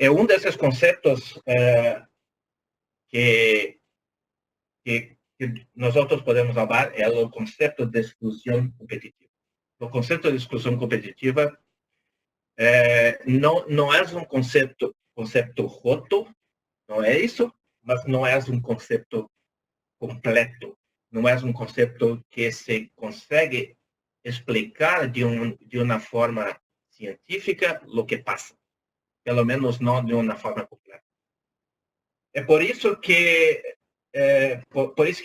Um desses conceitos que nós podemos falar é o conceito de exclusão competitiva. O conceito de exclusão competitiva não é um conceito roto, não é isso, mas não é um conceito completo, não é um conceito que se consegue explicar de uma forma científica o que passa, pelo menos não de uma forma completa. É por isso que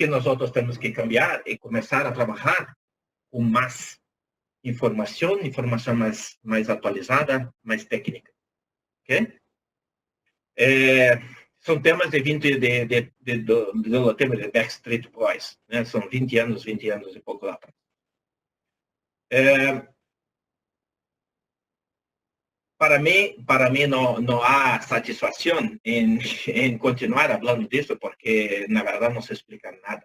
nós temos que cambiar e começar a trabalhar com mais informação mais atualizada, mais técnica. Ok? São temas de 20 do tema de Backstreet Boys, né? São 20 anos e pouco lá. Para mim não há satisfação em continuar falando disso, porque na verdade não se explica nada.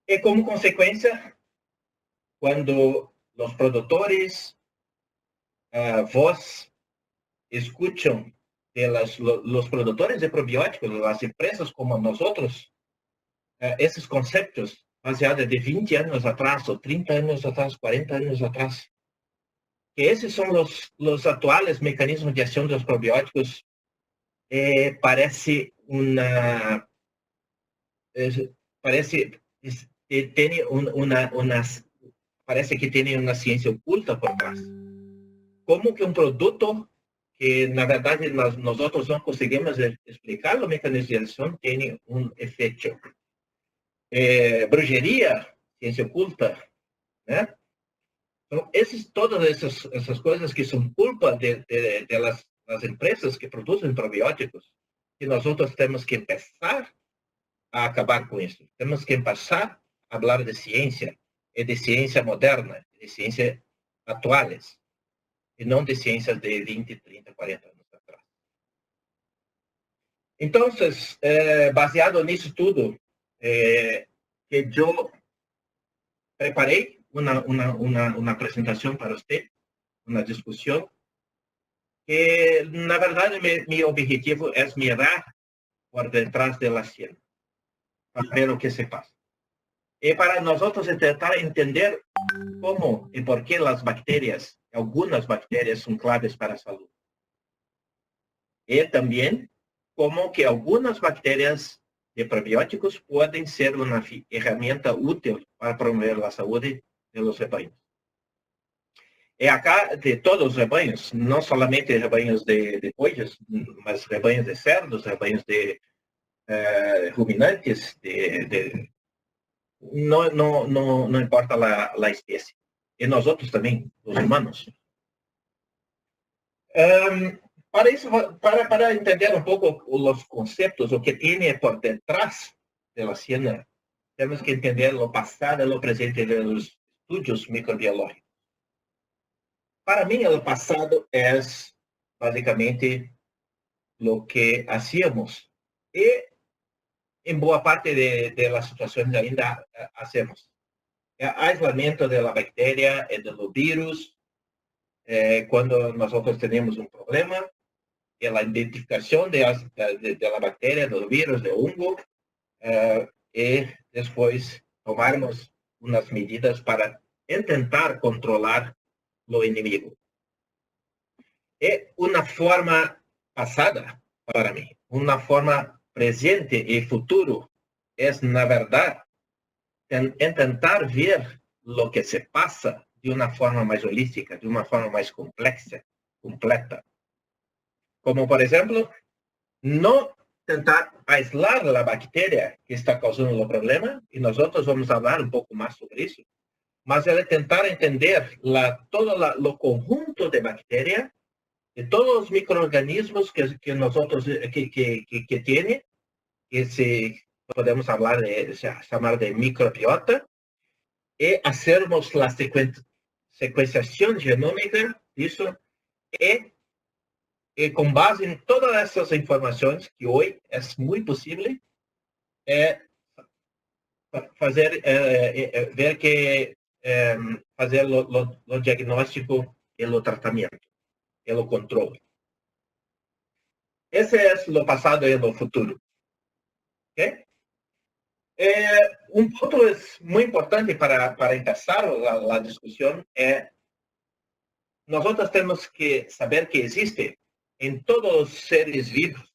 E como consequência, quando os produtores, vos escutam de los produtores de probióticos, as empresas como nós, esses conceitos baseados de 20 anos atrás, ou 30 anos atrás, 40 anos atrás, que esses são os atuais mecanismos de ação dos probióticos, parece que tem uma ciência oculta por trás. Como que um produto que, na verdade, nós não conseguimos explicar o mecanismo de ação, tem um efeito. Bruxeria, ciência oculta, né? Então, todas essas coisas que são culpa das empresas que produzem probióticos, que nós temos que começar a acabar com isso. Temos que começar a falar de ciência, e de ciência moderna, de ciência atuais, e não de ciências de 20, 30, 40 anos atrás. Então, baseado nisso tudo, que eu preparei uma apresentação para você, uma discussão, que, na verdade, meu objetivo é mirar por detrás da cena, para ver o que se passa. E para nós tentar entender como e por que as bactérias, algumas bactérias, são claves para a saúde. E também como que algumas bactérias de probióticos podem ser uma ferramenta útil para promover a saúde dos rebanhos. E acá, de todos os rebanhos, não somente rebanhos de bois, mas rebanhos de cerdos, rebanhos de ruminantes, não importa a espécie. E nós também, os humanos. Para isso, para entender um pouco os conceitos, o que tem por detrás da cena, temos que entender o passado e o presente dos estudos microbiológicos. Para mim, o passado é basicamente o que hacíamos e, em boa parte das situações, ainda hacemos. O aislamento da bactéria e do vírus, quando nós temos um problema, a identificação da bactéria, do vírus, do fungo, e depois tomarmos umas medidas para tentar controlar o inimigo. É uma forma passada para mim, uma forma presente e futuro, é, na verdade, tentar ver o que se passa de uma forma mais holística, de uma forma mais complexa, completa. Como, por exemplo, não tentar aislar a bactéria que está causando o problema, e nós vamos falar um pouco mais sobre isso, mas é tentar entender todo o conjunto de bactérias, de todos os micro-organismos que nós que tem, que se podemos chamar de microbiota, e fazermos a sequenciação genômica disso, e com base em todas essas informações, que hoje é muito possível, fazer ver que fazer o diagnóstico e o tratamento. el control. Ese es lo pasado y lo futuro. ¿Okay? Un punto es muy importante para empezar la discusión. Nosotros tenemos que saber que existe en todos los seres vivos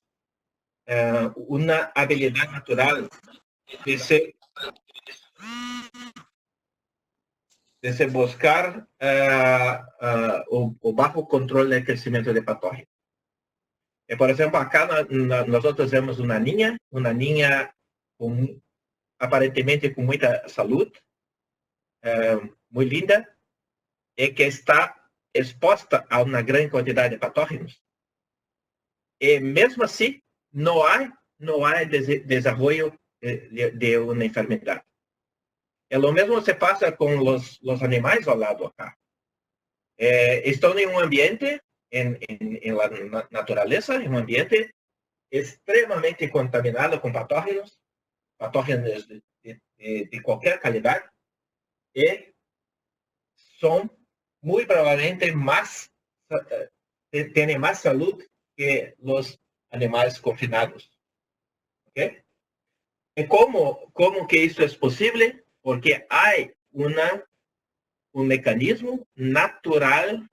una habilidad natural de se buscar o bajo control del crecimiento de patógenos. Por ejemplo, acá nosotros vemos una niña aparentemente con mucha salud, muy linda, y que está expuesta a una gran cantidad de patógenos. Y mesmo así, no hay desarrollo de una enfermedad. Y lo mismo se pasa con los animales al lado acá. Están en un ambiente, en la naturaleza, en un ambiente extremadamente contaminado con patógenos de cualquier calidad, y son muy probablemente tienen más salud que los animales confinados. ¿Okay? ¿Y cómo que eso es posible? Porque hay un mecanismo natural,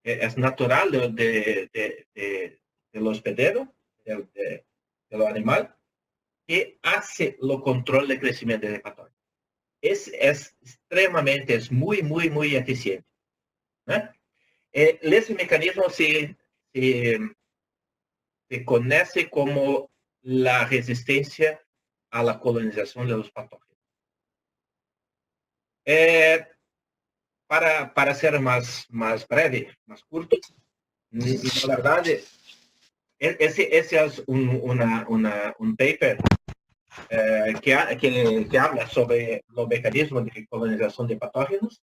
es natural del hospedero, del animal, que hace lo control de crecimiento de patógenos. Es extremadamente, es muy, muy, muy eficiente. Ese mecanismo se conoce como la resistencia a la colonización de los patógenos. Para ser más breve, más corto, la verdad, ese es un paper que habla sobre los mecanismos de colonización de patógenos.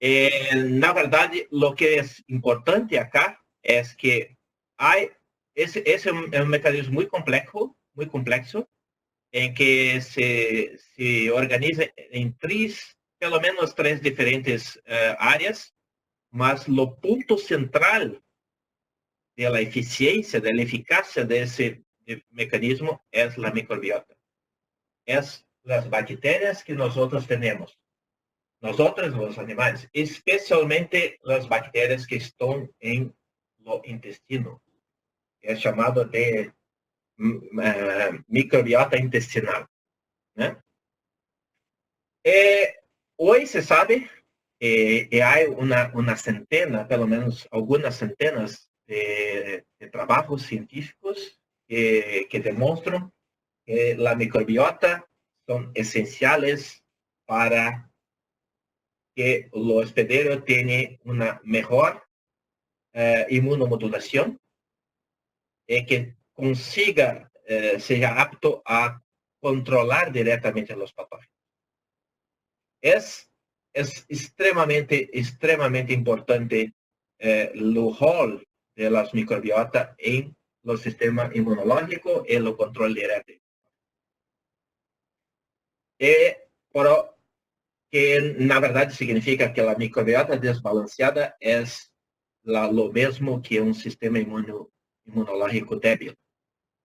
La verdad, lo que es importante acá es que es un mecanismo muy complejo, en que se organiza en pelo menos tres diferentes áreas, mas lo punto central de la eficiencia, de la eficacia de ese mecanismo es la microbiota. Es las bacterias que nosotros tenemos. Nosotros, los animales, especialmente las bacterias que están en lo intestino. Es llamado de microbiota intestinal. Hoy se sabe que hay una centena, pelo menos algunas centenas de trabajos científicos que demuestran que la microbiota son esenciales para que el hospedero tiene una mejor inmunomodulación y que consiga, sea apto a controlar directamente los patógenos. Es extremadamente importante el rol de las microbiotas en los sistemas inmunológicos y el control directo. Pero que na verdade significa que a microbiota desbalanceada é lo mesmo que um sistema imunológico débil.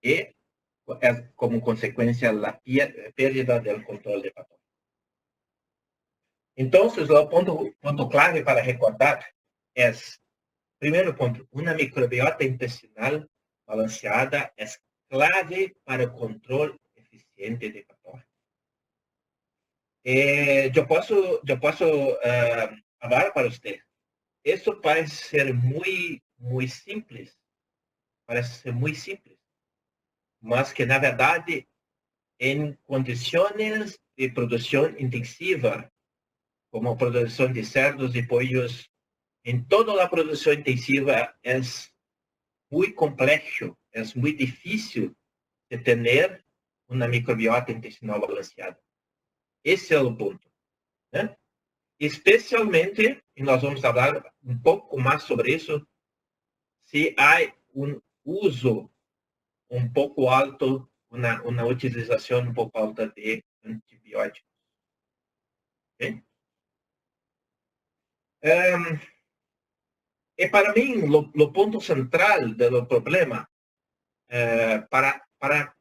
E é como consequência a perda do controle de patógenos. Então, o ponto clave para recordar é, primeiro ponto, uma microbiota intestinal balanceada é clave para o controle eficiente de patógenos. Eu posso falar para você. Isso parece ser muito simples. Parece ser muito simples. Mas que, na verdade, em condições de produção intensiva, como a produção de cerdos e pollos, em toda a produção intensiva é muito complexo, é muito difícil de ter uma microbiota intestinal balanceada. Esse é o ponto. Né? Especialmente, e nós vamos falar um pouco mais sobre isso, se há um uso um pouco alto, uma utilização um pouco alta de antibióticos. Okay? para mí, lo punto central del problema, para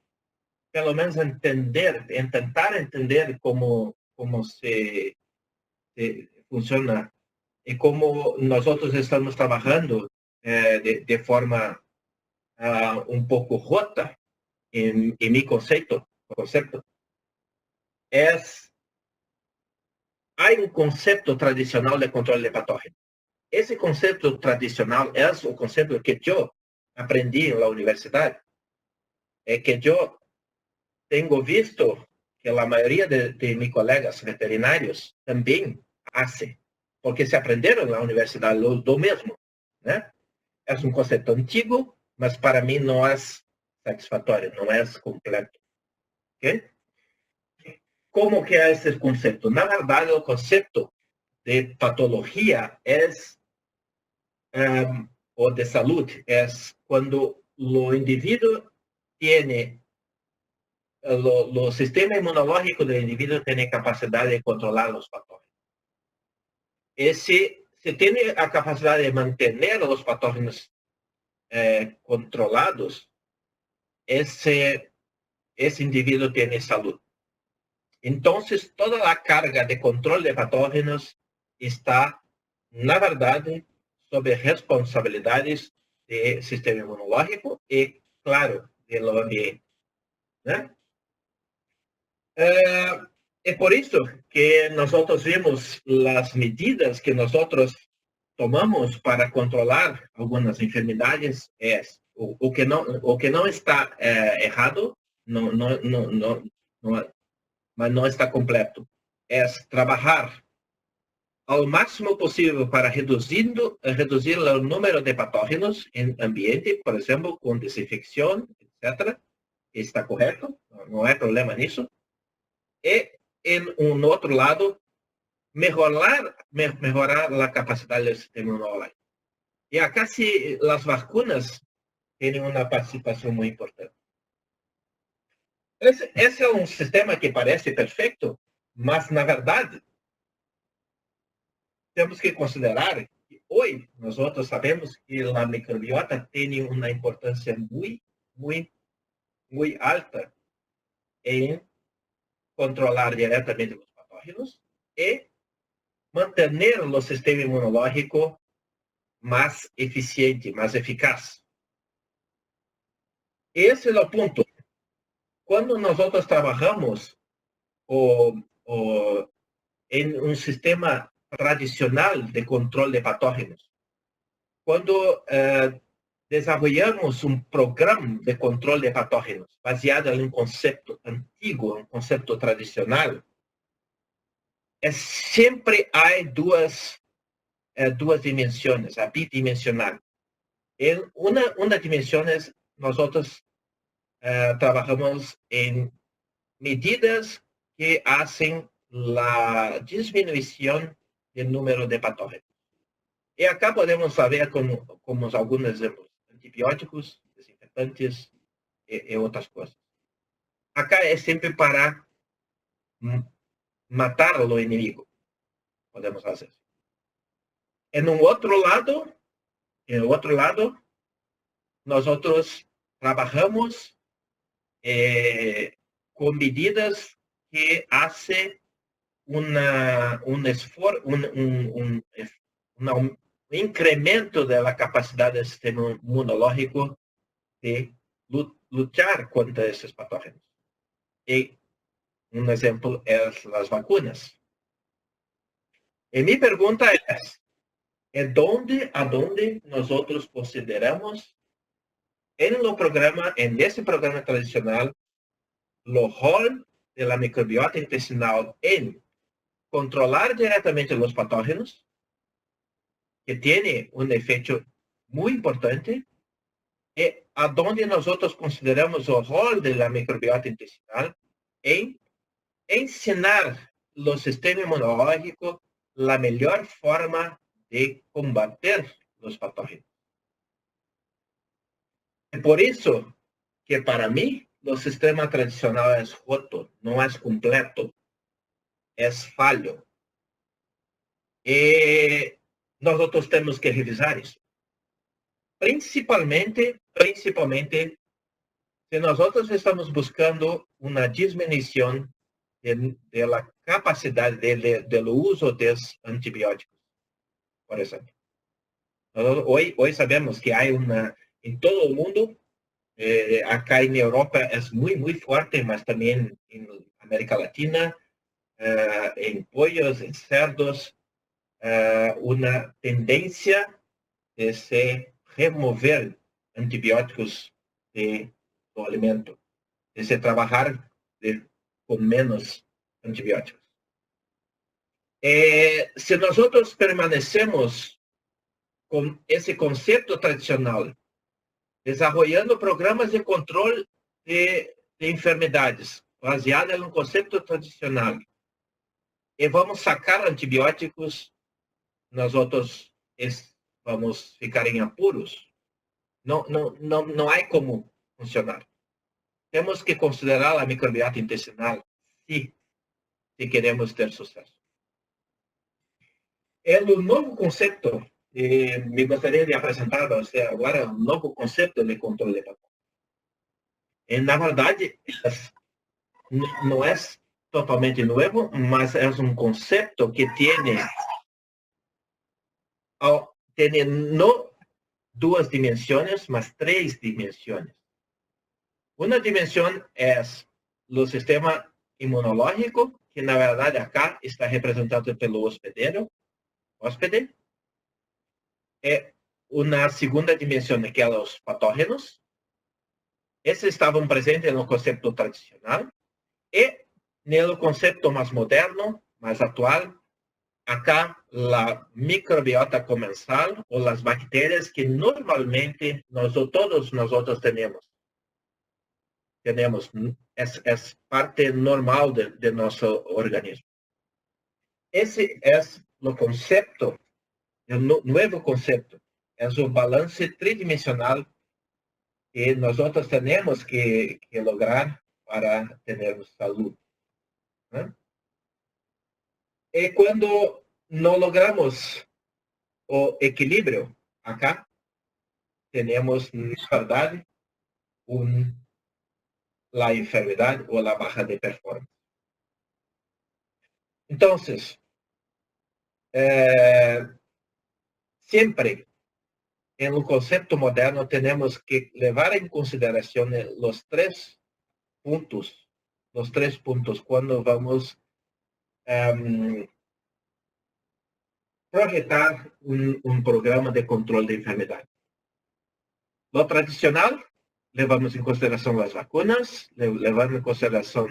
pelo menos intentar entender cómo se funciona y cómo nosotros estamos trabajando de forma un poco rota en mi concepto, hay un concepto tradicional de control de patógenos. Ese concepto tradicional es un concepto que yo aprendí en la universidad, que yo tengo visto que la mayoría de mis colegas veterinarios también hace, porque se aprendieron en la universidad lo mismo, ¿no? Es un concepto antiguo, mas para mí no es satisfactorio, no es completo. ¿Okay? ¿Cómo que es el concepto? Na verdade, el concepto de patología es, o de salud, es cuando lo individuo tiene, lo sistema inmunológico del individuo tiene capacidad de controlar los patógenos. Y si tiene la capacidad de mantener los patógenos controlados, ese individuo tiene salud. Entonces, toda la carga de control de patógenos está, na verdade, sobre responsabilidades do sistema inmunológico e, claro, do ambiente. Né? É por isso que nós vimos as medidas que nós tomamos para controlar algumas enfermidades. O que não está errado, mas não está completo. É trabalhar ao máximo possível para reduzir o número de patógenos em ambiente, por exemplo, com desinfecção, etc. Está correto, não há problema nisso. E, em outro lado, melhorar a capacidade do sistema imunológico. E acá, se as vacinas têm uma participação muito importante. Esse é um sistema que parece perfeito, mas, na verdade, temos que considerar que hoje nós sabemos que a microbiota tem uma importância muito, muito, muito alta em controlar diretamente os patógenos e manter o sistema imunológico mais eficiente, mais eficaz. Esse é o ponto. Quando nós trabalhamos em um sistema tradicional de controle de patógenos, quando desenvolvemos um programa de controle de patógenos baseado em um conceito antigo, um conceito tradicional, sempre há duas dimensões, a bidimensional. Em uma dimensão, nós trabalhamos em medidas que fazem a diminuição do número de patógenos. E acá podemos saber como alguns exemplos, antibióticos, desinfetantes e outras coisas. Acá é sempre para matar o inimigo, podemos fazer. Em outro lado, nós trabalhamos com medidas que fazem um incremento da capacidade do sistema imunológico de lutar contra esses patógenos. E um exemplo é as vacinas. E minha pergunta é aonde nós consideramos nesse programa tradicional, o rol da microbiota intestinal em controlar diretamente os patógenos, que tem um efeito muito importante, e aonde nós consideramos o rol da microbiota intestinal em ensinar o sistema imunológico a melhor forma de combater os patógenos. É por isso que, para mim, o sistema tradicional é roto, não é completo, é falho. E nós temos que revisar isso. principalmente, si nosotros estamos buscando una disminución de la capacidad del uso de antibióticos, por ejemplo. Hoy sabemos que hay en todo el mundo, acá en Europa es muy fuerte, mas también en América Latina, en pollos, en cerdos, una tendencia de se remover antibióticos de su alimento, de se trabajar con menos antibióticos. Si nosotros permanecemos con ese concepto tradicional, desarrollando programas de control de enfermedades, baseado en un concepto tradicional, y vamos sacar antibióticos, nosotros vamos ficar en apuros. No hay como funcionar. Temos que considerar a microbiota intestinal, se queremos ter sucesso. É um novo conceito, me gostaria de apresentar a você agora um novo conceito de controle hepático. Na verdade, não é totalmente novo, mas é um conceito que tem não duas dimensões, mas três dimensões. Uma dimensão é o sistema imunológico, que na verdade acá está representado pelo hóspede. Uma segunda dimensão, que é os patógenos. Esses estavam presentes no conceito tradicional. E no conceito mais moderno, mais atual, acá a microbiota comensal, ou as bactérias que normalmente todos nós temos. É parte normal de nosso organismo. Esse é o conceito, o novo conceito, é o balance tridimensional que nós temos que lograr para ter saúde. Né? E quando não logramos o equilíbrio, acá, temos, na verdade, a enfermidade ou a baixa de performance. Então, sempre, no conceito moderno, temos que levar em consideração os três pontos, quando vamos projetar programa de controle de enfermidade. Lo tradicional, levamos em consideração as vacinas, levamos em consideração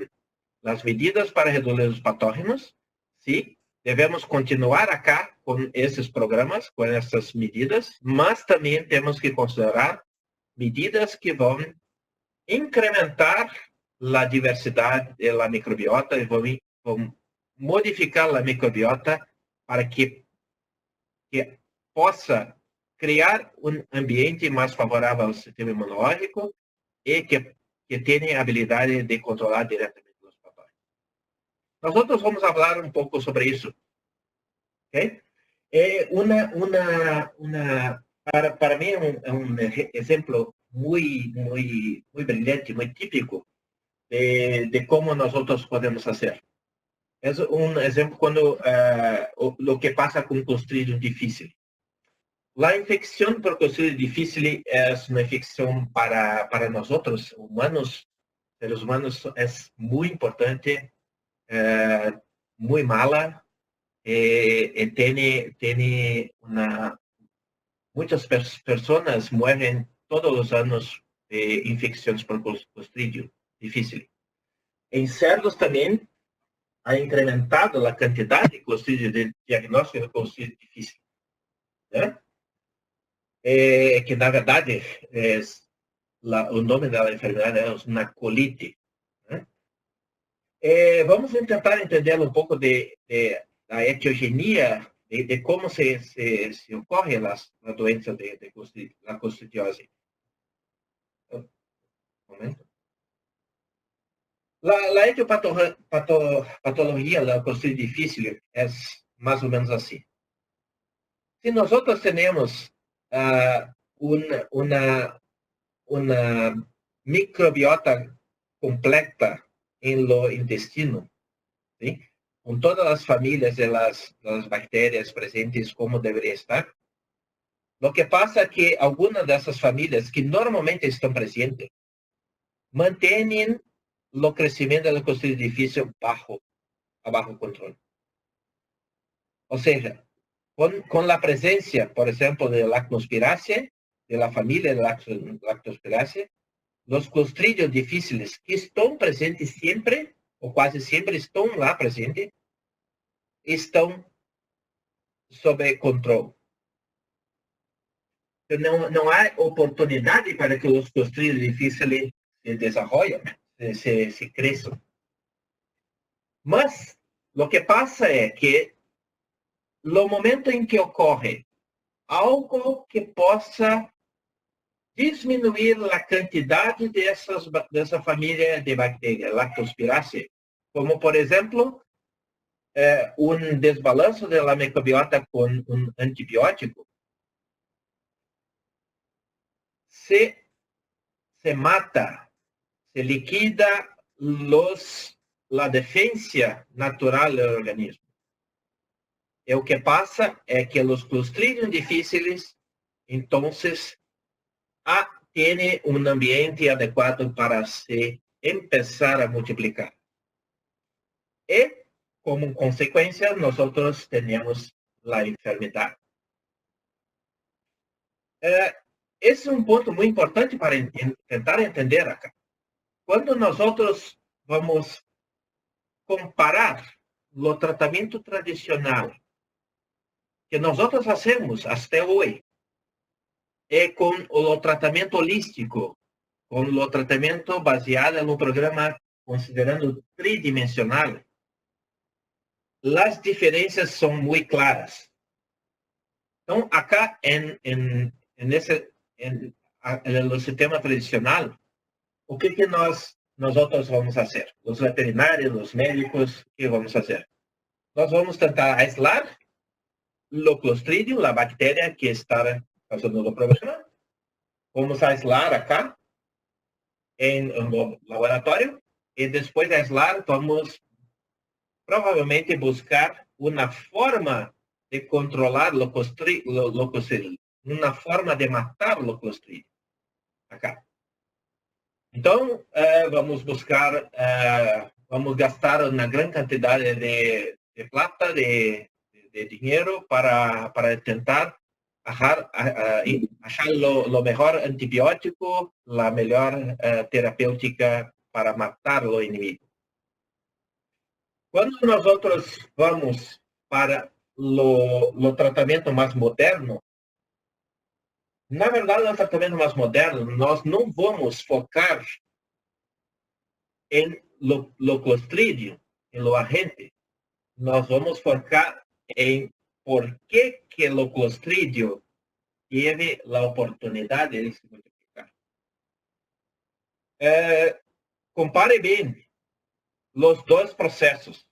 as medidas para reduzir os patógenos. Sim, devemos continuar acá com esses programas, com essas medidas, mas também temos que considerar medidas que vão incrementar a diversidade da microbiota e vão modificar a microbiota para que possa criar um ambiente mais favorável ao sistema imunológico e que tenha a habilidade de controlar diretamente os patógenos. Nós vamos falar um pouco sobre isso. Okay? Para mim é um exemplo muito brilhante, muito típico de como nós podemos fazer. É um exemplo quando o que passa com Clostridium difficile. A infecção por Clostridium difficile é uma infecção para nós humanos, seres humanos, é muito importante, muito mala, e tem muitas pessoas morrem todos os anos de infecções por Clostridium difficile. Em cerdos também ha incrementado a quantidade de Clostridium de diagnóstico de Clostridium difficile. Né? Que na verdade o nome da enfermidade é uma colite. Né? Vamos tentar entender um pouco da etiogenia, de como se ocorre a doença da clostridiose. Um momento. A etiopatologia da Clostridium difficile é mais ou menos assim. Se nós temos una microbiota completa en lo intestino, ¿sí? Con todas las familias de las bacterias presentes como debería estar. Lo que pasa es que algunas de esas familias que normalmente están presentes mantienen el crecimiento del clostridio a bajo control. O sea, con la presencia, por ejemplo, de Lactospiraceae, de la familia de Lactospiraceae, los clostridios difíciles que están presentes siempre, o casi siempre están lá presentes, estão sob controle. Então, não há oportunidade para que os clostridios difíceis se desenvolvam, se cresçam. Mas, o que passa é que, no momento em que ocorre algo que possa diminuir a quantidade dessa família de bactérias, Lactospiraceae, como, por exemplo, um desbalanço da microbiota com um antibiótico, se mata, se liquida a defesa natural do organismo. E o que passa é que os clostridios difíceis, então, têm um ambiente adequado para se começar a multiplicar. E, como consequência, nós temos a enfermidade. Esse é um ponto muito importante para tentar entender acá. Quando nós vamos comparar o tratamento tradicional que nós fazemos até hoje com o tratamento holístico, com o tratamento baseado no programa considerando tridimensional, as diferenças são muito claras. Então, acá, no sistema tradicional, o que nós vamos fazer? Os veterinários, os médicos, o que vamos fazer? Nós vamos tentar aislar o clostridio, a bactéria que está causando o problema. Vamos aislar acá, no laboratório, e depois de aislar, vamos provavelmente buscar uma forma de controlar o clostridio, uma forma de matar o clostridio. Acá. Então, vamos buscar, vamos gastar uma grande quantidade de plata, de dinheiro para tentar achar o melhor antibiótico, a melhor terapêutica para matar o inimigo. Quando nós vamos para o tratamento mais moderno, na verdade, no tratamento mais moderno, nós não vamos focar em lo clostridio, em lo agente. Nós vamos focar em por que o clostridio teve a oportunidade de se multiplicar. Compare bem os dois processos.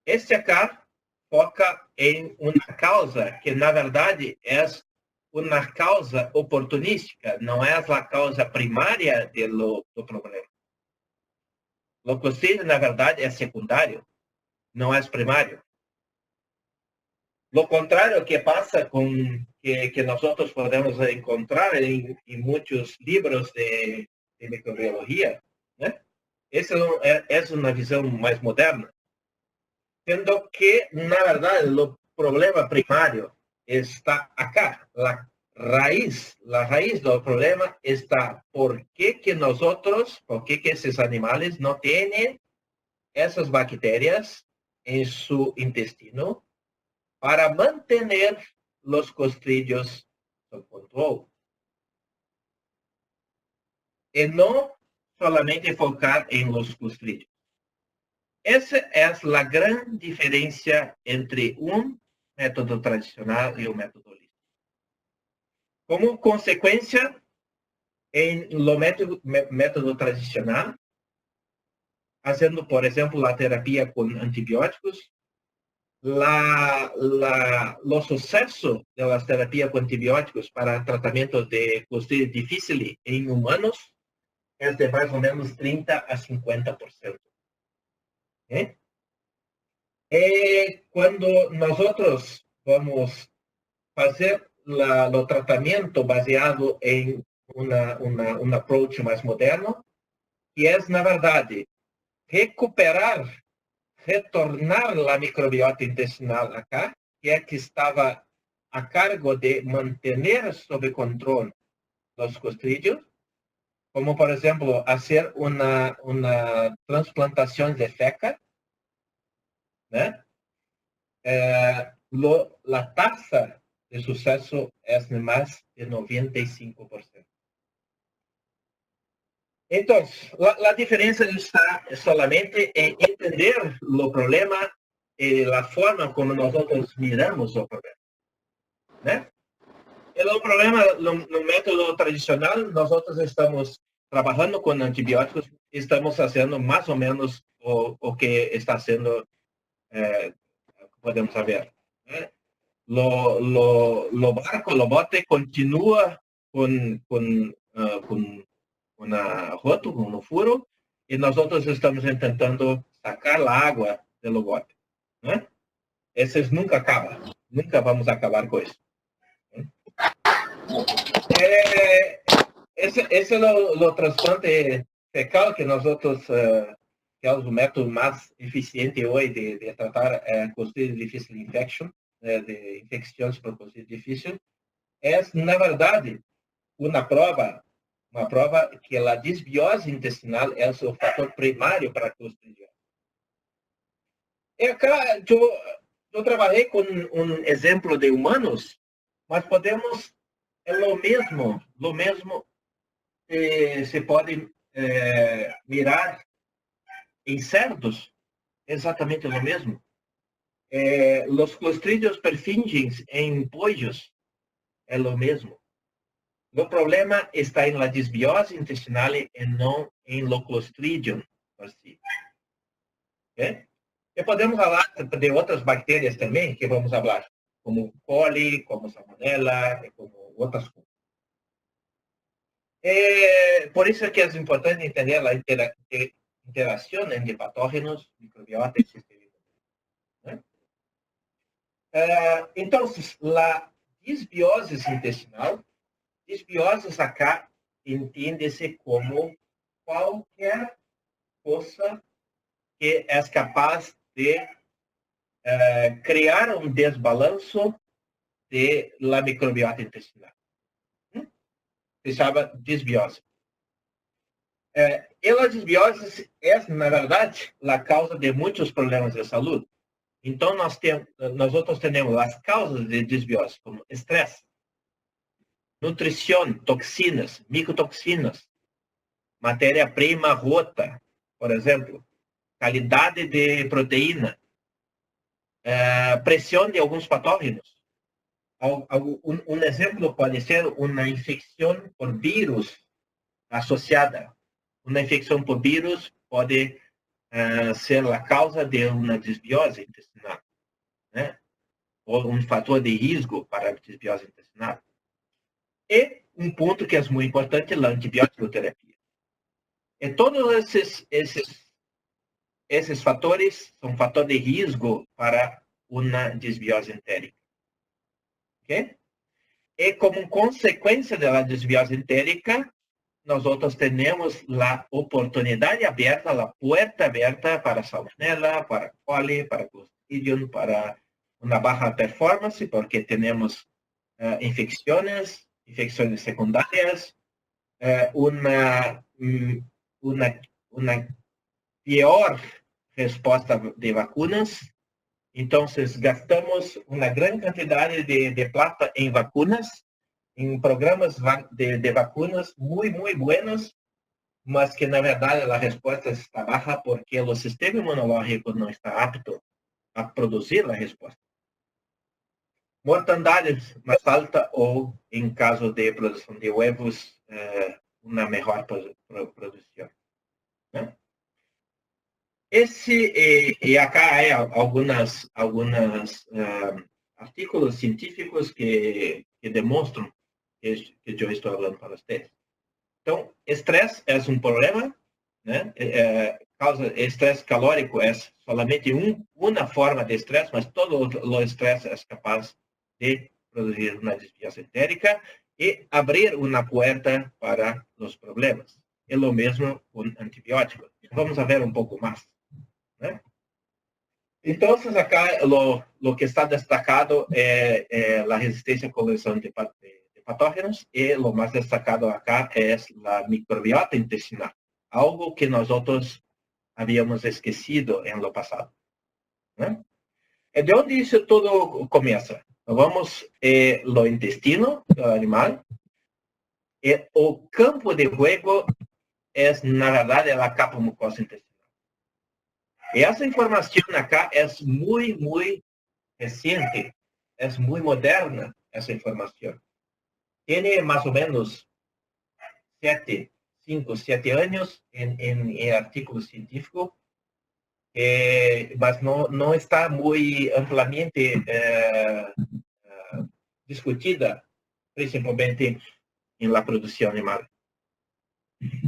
Este acá foca em uma causa que, na verdade, é uma causa oportunística, não é a causa primária do problema. O clostridio, na verdade, é secundário, não é primário. Lo contrário que passa que nós podemos encontrar em muitos livros de microbiologia, né? Essa é uma visão mais moderna, sendo que, na verdade, o problema primário está acá. A raiz do problema está por que esses animales não têm essas bactérias em seu intestino para manter os clostridios sob controle. E não solamente focar em los clostridios. Essa é a grande diferença entre um método tradicional e um método holístico. Como consequência, em lo método tradicional, fazendo, por exemplo, a terapia com antibióticos, Los sucesos de las terapias con antibióticos para tratamiento de Clostridium difficile en humanos es de más o menos 30 a 50%. ¿Eh? Cuando nosotros vamos a hacer el tratamiento basado en un approach más moderno, que es, na verdade, retornar la microbiota intestinal acá, que estaba a cargo de mantener sob control los clostridios, como por ejemplo hacer una transplantación de feca, ¿no? La tasa de suceso es de más de 95%. Entonces, la diferencia está solamente en entender el problema y la forma como nosotros miramos el problema, ¿no? El problema, el método tradicional, nosotros estamos trabajando con antibióticos, estamos haciendo más o menos o que está haciendo, podemos saber, ¿eh? Lo bote continúa con una roto, con un furo, y nosotros estamos intentando sacar la agua del bote, ¿no? Ese nunca acaba, nunca vamos a acabar con eso. Ese es lo trasplante fecal que nosotros, que es el método más eficiente hoy de tratar Clostridium difficile infection, de infecciones por Clostridium difficile, es, na verdade, uma prova que a disbiose intestinal é o fator primário para a clostridiose. E acá eu trabalhei com um exemplo de humanos, mas podemos, é o mesmo se pode mirar em cerdos, exatamente o mesmo. Os clostridios perfringens em pollos é o mesmo. O problema está en la disbiose intestinal y no en lo Clostridium por sí. ¿Okay? Y podemos hablar de otras bacterias también que vamos a hablar, como coli, como salmonella, como otras cosas. Por eso es que es importante entender la interacción entre patógenos, microbiota y sistema inmune. Entonces, la disbiosis intestinal, disbiosis acá entiende-se como qualquer cosa que é capaz de criar um desbalanço de la microbiota intestinal. Se chama disbiose. E a disbiose é, na verdade, a causa de muitos problemas de saúde. Então, nós outros temos as causas de disbiose, como estresse, nutrição, toxinas, micotoxinas, matéria-prima rota, por exemplo, qualidade de proteína, pressão de alguns patógenos. Um exemplo pode ser uma infecção por vírus associada. Uma infecção por vírus pode ser a causa de uma disbiose intestinal, né? Ou um fator de risco para a disbiose intestinal. E um ponto que é muito importante é a antibiótico-terapia. E todos esses fatores são fatores de risco para uma disbiose entérica. ¿Okay? E como consequência da disbiose entérica, nós temos a oportunidade aberta, a porta aberta para salmonella, para coli, para Clostridium, para uma baixa performance, porque temos infecções secundárias, uma pior resposta de vacunas. Então, gastamos uma grande quantidade de plata em vacunas, em programas de vacunas muito buenos, mas que, na verdade, a resposta está baixa porque o sistema imunológico não está apto a produzir a resposta. Mortandade mais alta ou, em caso de produção de ovos, uma melhor produção. Né? E acá hay algunos artículos científicos que demuestran que yo estoy hablando para ustedes. Entonces, estrés es un problema, ¿no? Causa estrés calórico es solamente una forma de estrés, mas todo el estrés es capaz de producir una disbiose entérica y abrir una puerta para los problemas. Es lo mismo con antibióticos. Vamos a ver un poco más, ¿no? Entonces, acá lo que está destacado es la resistencia a colección de patógenos y lo más destacado acá es la microbiota intestinal, algo que nosotros habíamos esquecido en lo pasado, ¿no? ¿De dónde eso todo comienza? Vamos, lo intestino del animal. El campo de juego es, na verdade, la capa mucosa intestinal. Y esa información acá es muy reciente, es muy moderna esa información. Tiene más o menos 5, 7 años en artículo científico, mas no está muy ampliamente discutida, principalmente en la producción animal.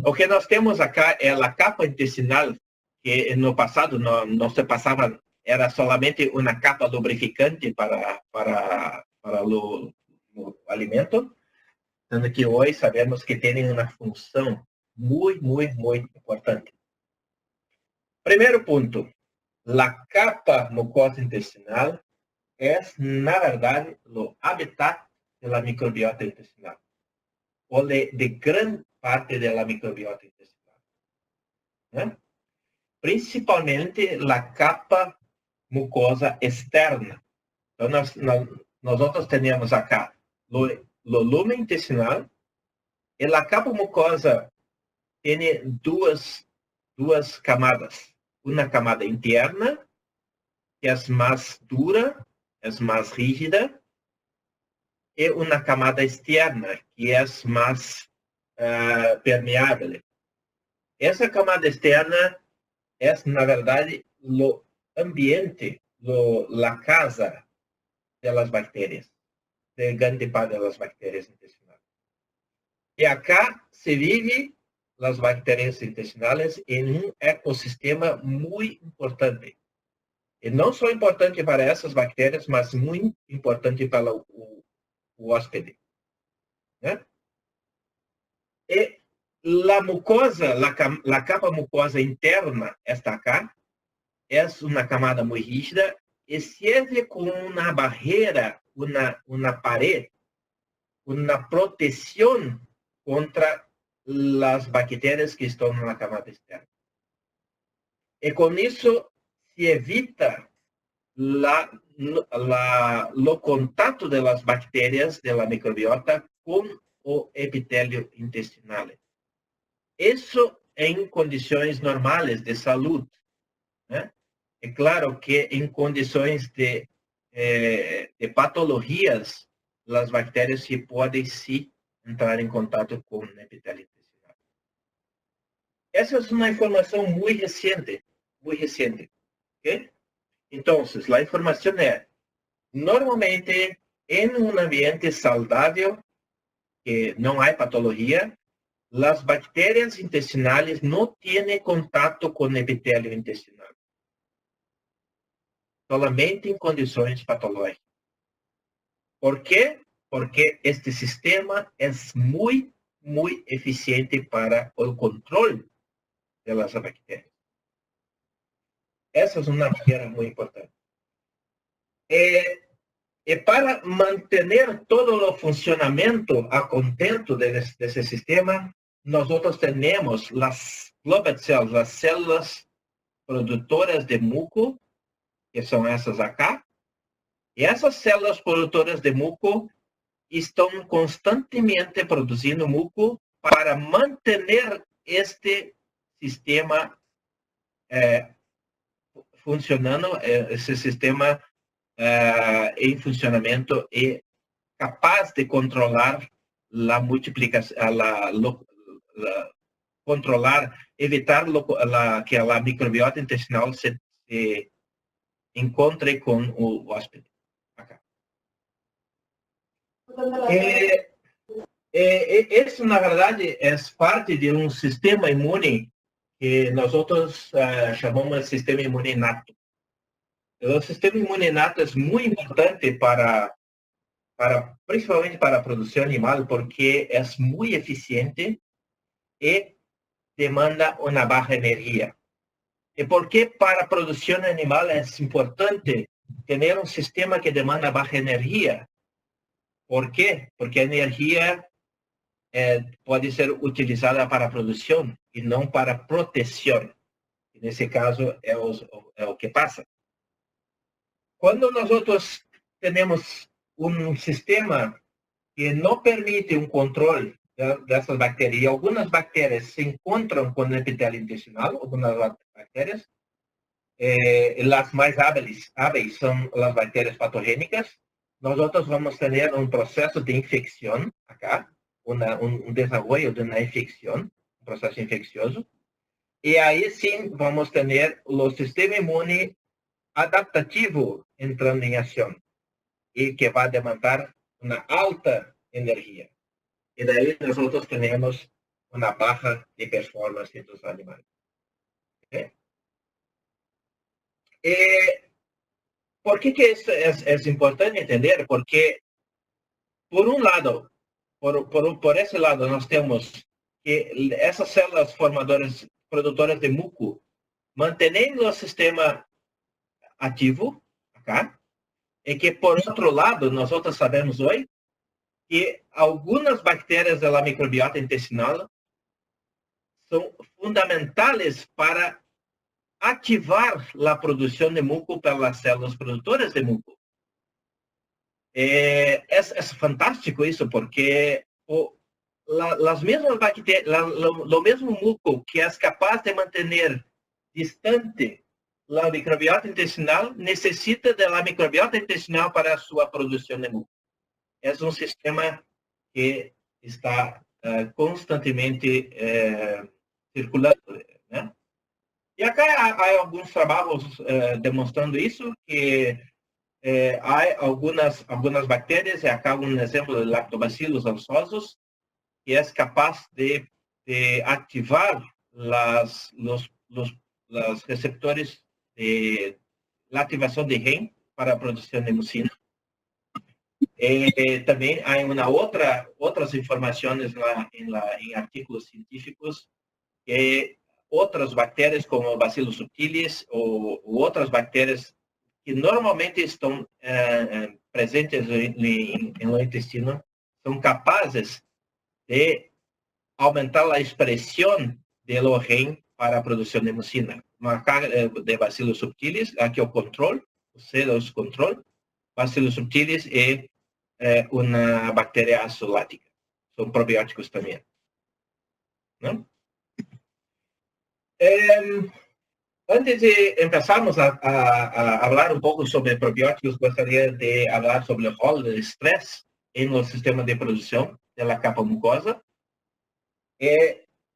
Lo que nós temos acá é a capa intestinal, que no passado não se passava, era solamente uma capa lubrificante para o alimento, sendo que hoje sabemos que tem uma função muito importante. Primeiro ponto, a capa mucosa intestinal é, na verdade, o habitat da microbiota intestinal, ou de grande parte da microbiota intestinal, né? Principalmente a capa mucosa externa. Então, nós temos acá o lumen intestinal, e a capa mucosa tem duas camadas. Uma camada interna, que é mais dura, é mais rígida, e uma camada externa, que é mais permeável. Essa camada externa é, na verdade, o ambiente, a casa das bactérias, de grande parte das bactérias intestinais. E acá se vive as bactérias intestinais em um ecossistema muito importante. E não só importante para essas bactérias, mas muito importante para o hóspede, né? E a mucosa, a capa mucosa interna, esta acá, é uma camada muito rígida e serve como uma barreira, uma parede, uma proteção contra as bactérias que estão na camada externa. E com isso se evita o contato das bactérias da microbiota com o epitélio intestinal. Isso em condições normais de saúde, né? É claro que em condições de patologias, as bactérias se podem sim entrar em contato com o epitélio intestinal. Essa é uma informação muito recente, ¿okay? Então, a informação é, normalmente, em um ambiente saudável, que não há patologia, as bactérias intestinais não têm contato com o epitélio intestinal. Solamente em condições patológicas. Por quê? Porque este sistema é muito eficiente para o controle das bactérias. Essa é uma barreira muito importante. E para manter todo o funcionamento a contento desse sistema, nós temos as Globat cells, as células produtoras de muco, que são essas acá. E essas células produtoras de muco estão constantemente produzindo muco para manter este sistema funcionando, esse sistema em funcionamento e capaz de controlar a multiplicação, controlar, evitar que a microbiota intestinal se encontre com o hóspede. Acá. Isso, na verdade, é parte de um sistema imune que nós chamamos de sistema imune inato. O sistema imune inato é muito importante principalmente para a produção animal, porque é muito eficiente e demanda uma baixa energia. E por que para a produção animal é importante ter um sistema que demanda baixa energia? Por quê? Porque a energia pode ser utilizada para a produção e não para a proteção. Nesse caso, é o que passa. Quando nós temos um sistema que não permite um controle dessas bactérias, e algumas bactérias se encontram com o epitélio intestinal, algumas bactérias, as mais hábeis são as bactérias patogênicas, nós vamos ter um processo de infecção, acá, um desenvolvimento de uma infecção, um processo infeccioso, e aí sim vamos ter o sistema imune adaptativo entrando em ação, e que vai demandar uma alta energia. E daí nós temos uma baixa de performance dos animais. Okay? Por que isso é importante entender? Porque, por um lado, por esse lado, nós temos que essas células produtoras de muco mantêm o sistema ativo, acá, e que, por outro lado, nós sabemos hoje que algumas bactérias da microbiota intestinal são fundamentais para ativar a produção de muco pelas células produtoras de muco. É fantástico isso, porque as mesmas bactérias, o mesmo muco que é capaz de manter distante a microbiota intestinal, necessita da microbiota intestinal para a sua produção de muco. É um sistema que está constantemente circulando, né? E acá há alguns trabalhos demonstrando isso, que há algumas bactérias, e acá um exemplo de Lactobacillus ansosos, que é capaz de ativar os receptores de la ativação de REM para a produção de mucina. Também há outras informações em artigos científicos que outras bactérias, como Bacillus subtilis ou outras bactérias que normalmente estão presentes no intestino, são capazes de aumentar a expressão do REM para a produção de mucina. Uma carga de Bacillus subtilis, aqui é o controle, o C2 controle. Bacillus subtilis é uma bactéria azolática. São probióticos também. Não? Antes de começarmos a falar um pouco sobre probióticos, gostaria de falar sobre o rol do estresse no sistema de produção da capa mucosa.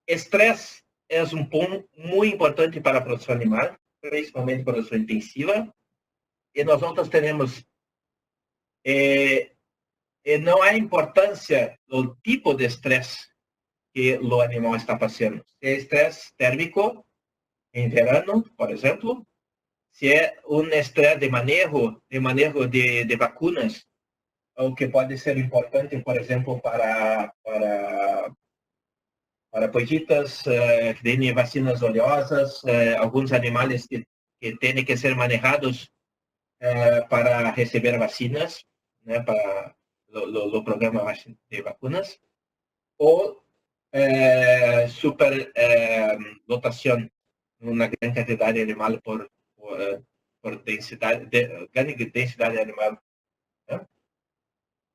Estresse é um ponto muito importante para a produção animal, principalmente para a produção intensiva. E nós temos não há importância do tipo de estresse que o animal está passando. Se é estresse térmico, em verano, por exemplo, se é um estresse de manejo de vacunas, o que pode ser importante, por exemplo, para pollitas, que têm vacinas oleosas, alguns animais que têm que ser manejados para receber vacinas, né, para o programa de vacunas, ou superdotação, uma grande quantidade de animal por grande densidade animal. Né?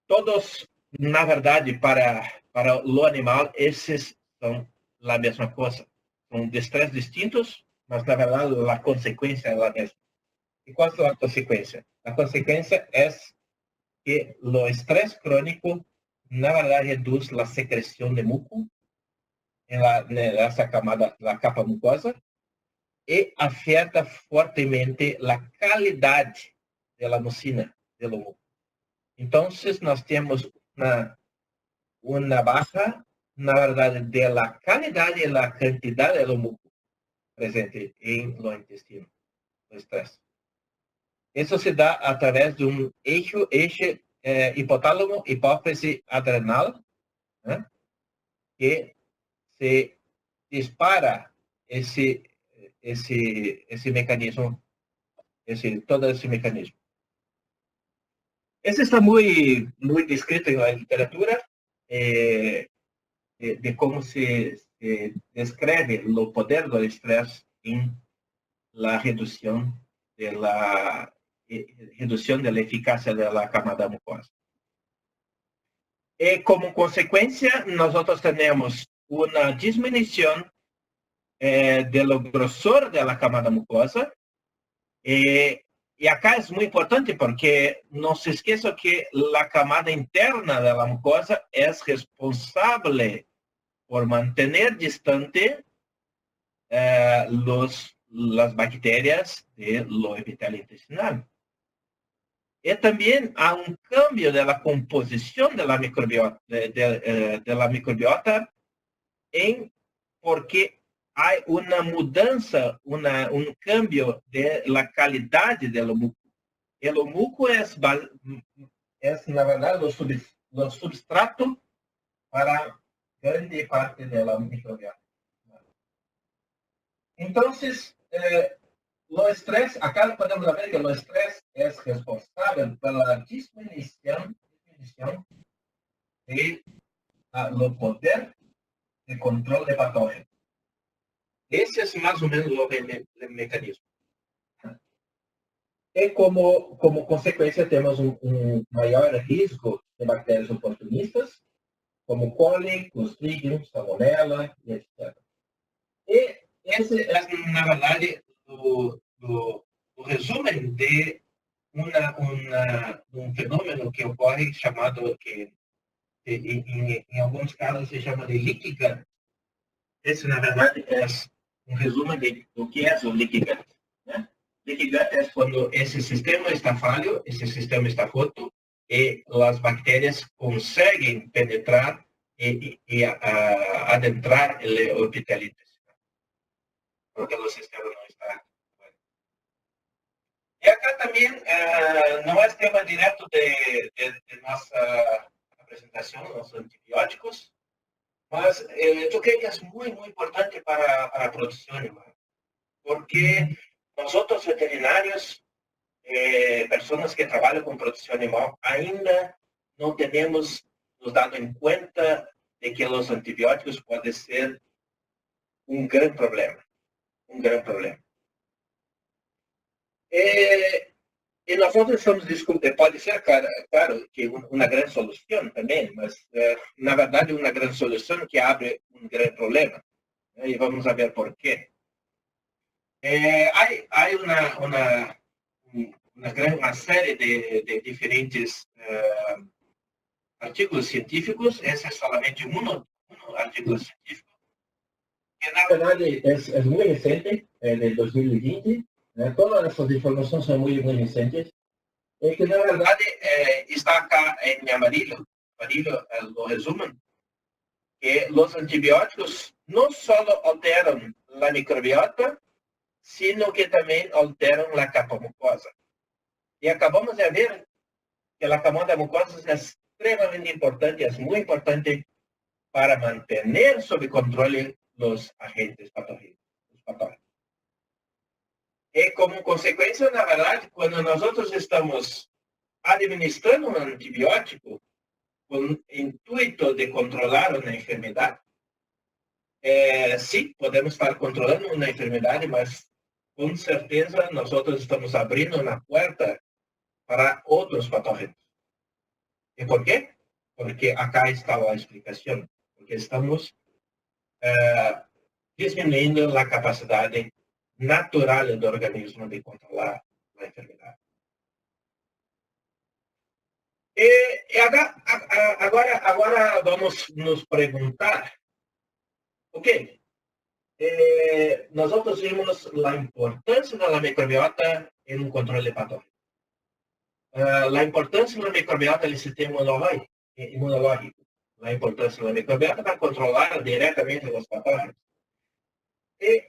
Todos, na verdade, para o animal, esses são a mesma coisa. São estresses distintos, mas, na verdade, a consequência é a mesma. E qual é a consequência? A consequência é que o estresse crônico, na verdade, reduz a secreção de muco nessa camada, na capa mucosa, e afeta fortemente a qualidade da mucina do muco. Então, nós temos uma baixa, na verdade, da qualidade e da quantidade do muco presente no intestino, no estresse. Isso se dá através de um eixo hipotálamo, hipófise adrenal, né? Que se dispara esse mecanismo, todo esse mecanismo. Esse está muito descrito na literatura de como se descreve o poder do estresse em la redução da eficácia da camada mucosa. E como consequência, nós temos uma diminuição do grosor da camada mucosa. E acá é muito importante porque não se esqueça que a camada interna da mucosa é responsável por manter distante las bacterias do epitelio intestinal. E também há cambio da composição da microbiota, microbiota porque há uma mudança, cambio da qualidade do muco. O muco é, na verdade, o substrato para grande parte da microbiota. Então, o estresse, acá podemos ver que o estresse é responsável pela diminuição do poder de controle de patógenos. Esse é mais ou menos o mecanismo. E como consequência, temos maior risco de bactérias oportunistas, como coli, Clostridium, Salmonella, etc. E esse é, na verdade, o resumo de um fenômeno que ocorre chamado, que em alguns casos se chama de leaky gut. Esse, na verdade, é um resumo do que é o leaky gut. Né? Leaky gut é quando esse sistema está falho, esse sistema está roto, e as bactérias conseguem penetrar e adentrar o epitelio intestinal, porque o sistema não está. E acá também não é tema direto de nossa apresentação, nossos antibióticos, mas eu creio que é muito importante para a produção animal, porque nós outros veterinários, pessoas que trabalham com produção animal, ainda não temos nos dado em conta de que os antibióticos podem ser um grande problema, E nós estamos discutindo, pode ser, claro, que uma grande solução também, mas, na verdade, uma grande solução que abre um grande problema. Né? E vamos ver por quê. Há uma série de diferentes artigos científicos, esse é somente um artigo científico, que, na verdade, é muito recente, de 2020, né? Todas essas informações são muito recentes, que, na verdade, está acá em amarillo é o resumo, que os antibióticos não só alteram a microbiota, sino que também alteram a capa mucosa. E acabamos de ver que a camada mucosa é extremamente importante, é muito importante para manter sob controle os agentes patogênicos. E como consequência, na verdade, quando nós estamos administrando um antibiótico com o intuito de controlar uma enfermidade, sim, podemos estar controlando uma enfermidade, mas com certeza nós estamos abrindo uma porta para outros patógenos. E por quê? Porque acá está a explicação. Porque estamos diminuindo a capacidade natural do organismo de controlar a enfermidade. E agora vamos nos perguntar Ok. Nosotros vimos la importancia de la microbiota en un control de patógenos. La importancia de la microbiota en el sistema inmunológico. La importancia de la microbiota para controlar directamente los patógenos. Y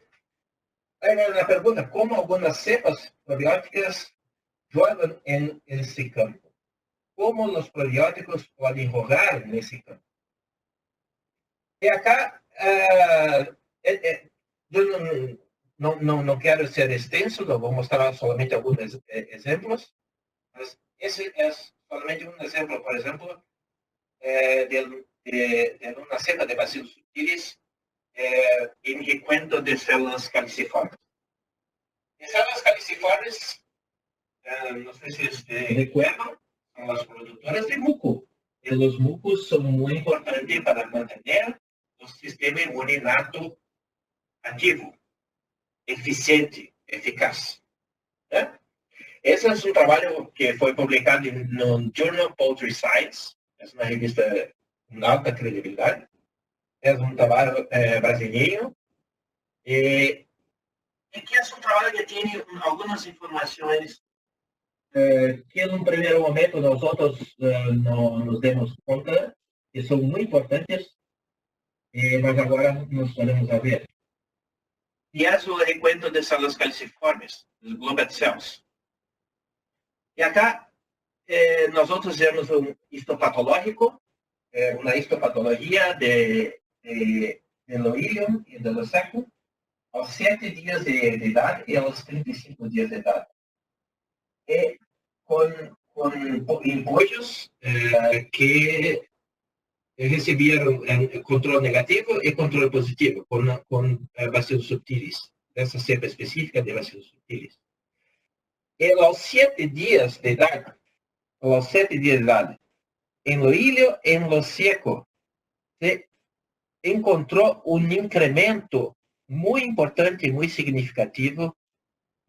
hay una pregunta, ¿cómo algunas cepas probióticas juegan en ese campo? ¿Cómo los probióticos pueden jugar en ese campo? Y acá, yo no quiero ser extenso, lo voy a mostrar solamente algunos ejemplos. Ese es solamente un ejemplo, por ejemplo, de una cepa de bacilos sutiles en recuento de células calciformes. As células calciformes, no sé si recuerdan, son las productoras de muco. Y los mucos son muy importantes para mantener el sistema inmune inato ativo, eficiente, eficaz. Esse é um trabalho que foi publicado no Journal Poultry Science, é uma revista com alta credibilidade. É um trabalho brasileiro e que é um trabalho que tem algumas informações que, no primeiro momento, nós outros não nos demos conta que são muito importantes, mas agora nos podemos ver. E é o recuento de células calciformes, dos Globet cells. E acá, nós outros vemos um histopatológico, uma histopatologia do ilium e do seco aos 7 dias de idade e aos 35 dias de idade. E em pollos que receberam controle negativo e controle positivo, com bacilos subtilis, dessa cepa específica de bacilos subtilis. E aos 7 dias de idade, em lo ilho, em lo seco, se encontrou um incremento muito importante e muito significativo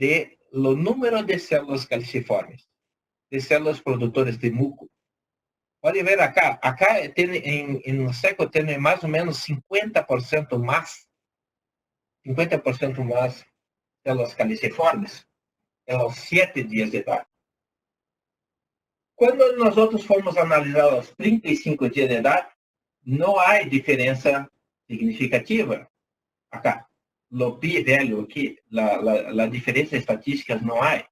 de lo número de células calciformes, de células produtoras de muco. Pode ver acá tem, em lo seco tem mais ou menos 50% mais células calciformes aos 7 dias de idade. Quando nós outros formos analisar aos 35 dias de idade, não há diferença significativa. Acá, lo p-value aqui, a diferença estatística não há.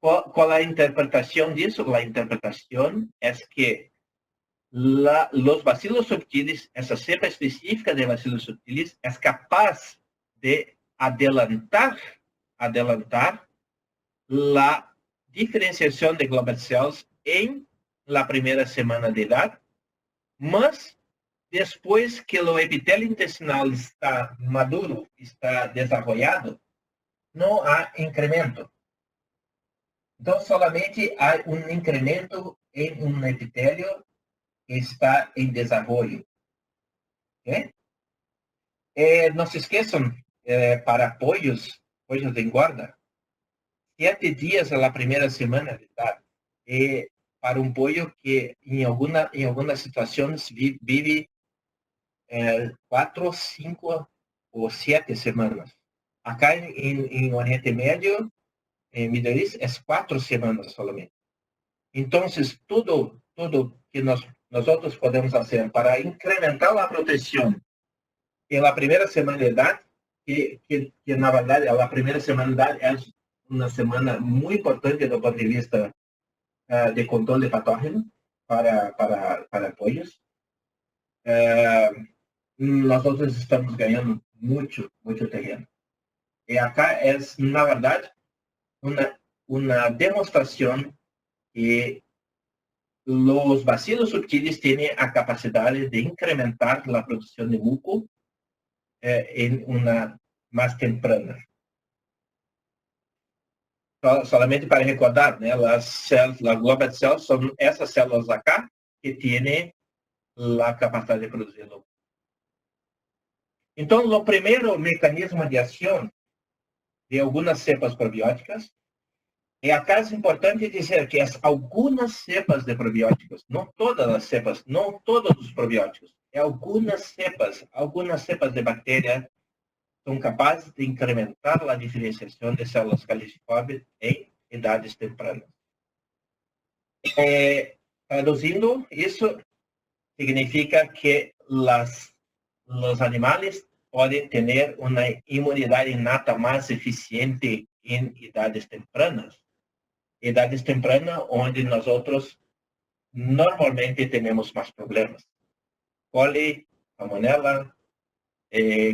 Qual a interpretação disso? A interpretação é que os bacilos subtilis, essa cepa específica de bacilos subtilis, é capaz de adelantar a diferenciação de Globet cells em la primeira semana de idade, mas depois que o epitélio intestinal está maduro, está desenvolvido, não há incremento. Então, solamente há um incremento em um epitélio que está em desenvolvimento. Okay? Não se esqueçam, para pollos de engorda, 7 dias é a primeira semana de idade. E para um pollo que em algumas situações vive 4, 5 ou 7 semanas. Acá em Oriente Médio, em Middle East, é 4 semanas somente. Então, tudo que nós outros podemos fazer para incrementar a proteção na primeira semana de idade, que na verdade, a primeira semana de idade é uma semana muito importante do ponto de vista de controle de patógeno para pollos. Nós outros estamos ganhando muito terreno. E acá é, na verdade, uma demonstração que os bacilos subtilis têm a capacidade de incrementar a produção de muco em uma mais temprana. Solamente para recordar, né, as Globet cells são essas células acá que têm a capacidade de produzir muco. Então, o primeiro mecanismo de ação de algumas cepas probióticas acá é importante dizer que algumas cepas de probióticos, não todas as cepas, não todos os probióticos, algunas cepas de bacteria son capaces de incrementar la diferenciación de células caliciformes en edades tempranas. Traduciendo, eso significa que los animales pueden tener una inmunidad innata más eficiente en edades tempranas. Edades tempranas donde nosotros normalmente tenemos más problemas. Coli, salmonella,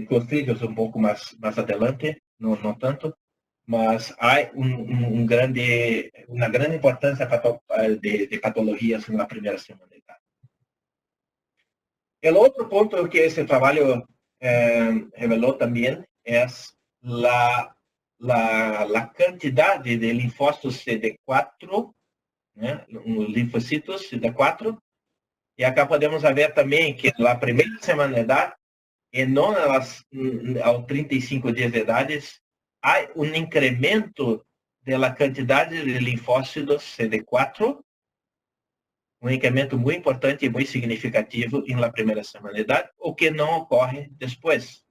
clostridios un poco más adelante, no tanto, mas hay una gran importancia de patologías en la primera semana de edad. El otro punto que ese trabajo reveló también es la cantidad de linfocitos CD4, los linfocitos CD4, y acá podemos ver también que en la primera semana de edad, y no a los 35 días de edad, hay un incremento de la cantidad de linfócitos CD4, un incremento muy importante y muy significativo en la primera semana de edad, o que no ocurre después.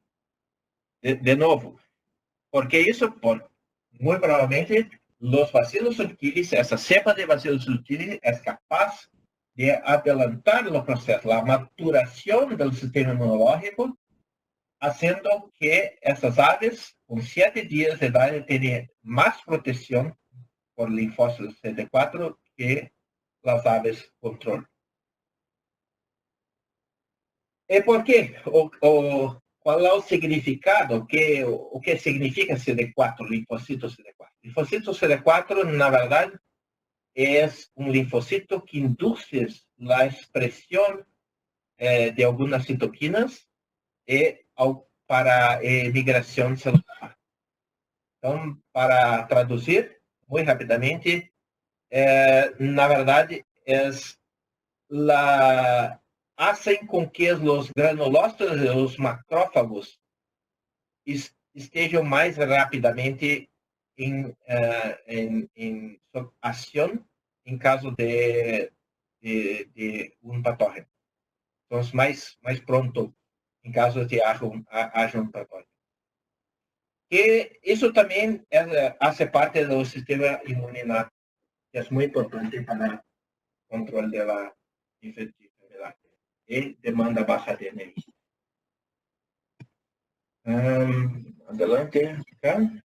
De nuevo, porque eso, muy probablemente, los bacilos subtilis, esa cepa de bacilos subtilis es capaz de adelantar los procesos, la maturación del sistema inmunológico, haciendo que estas aves con 7 días de edad tengan más protección por linfócitos CD4 que las aves control. ¿Y por qué? ¿Cuál es el significado? O qué significa CD4, linfocito CD4? Linfocito CD4, na verdad, es un linfocito que induce la expresión de algunas citoquinas para migración celular. Entonces, para traducir muy rápidamente, na verdad, hacen con que los granulócitos de los macrófagos estén más rápidamente en acción en caso de un patógeno. Entonces, más pronto en caso de que haya un patógeno. Que eso también hace parte del sistema inmunitario, que es muy importante para el control de la enfermedad y demanda baja de energía. Adelante. Acá.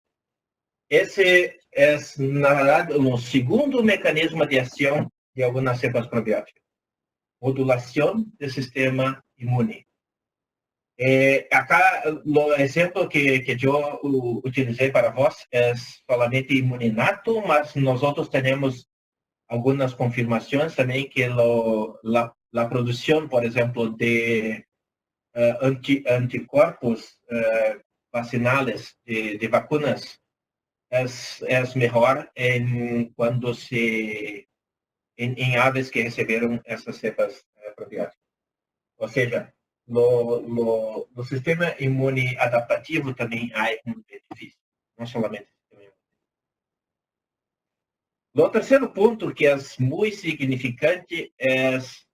Ese es, na verdad, el segundo mecanismo de acción de algunas cepas probióticas. Modulación del sistema inmune. Acá, el ejemplo que yo utilicé para vos es solamente inmuninato, mas nosotros tenemos algunas confirmaciones también que la producción, por ejemplo, de anticuerpos vacinales de vacunas es mejor cuando en aves que recibieron esas cepas probióticas. O sea, no sistema inmune adaptativo también hay un beneficio, no solamente el sistema inmune. Lo tercer punto que es muy significante es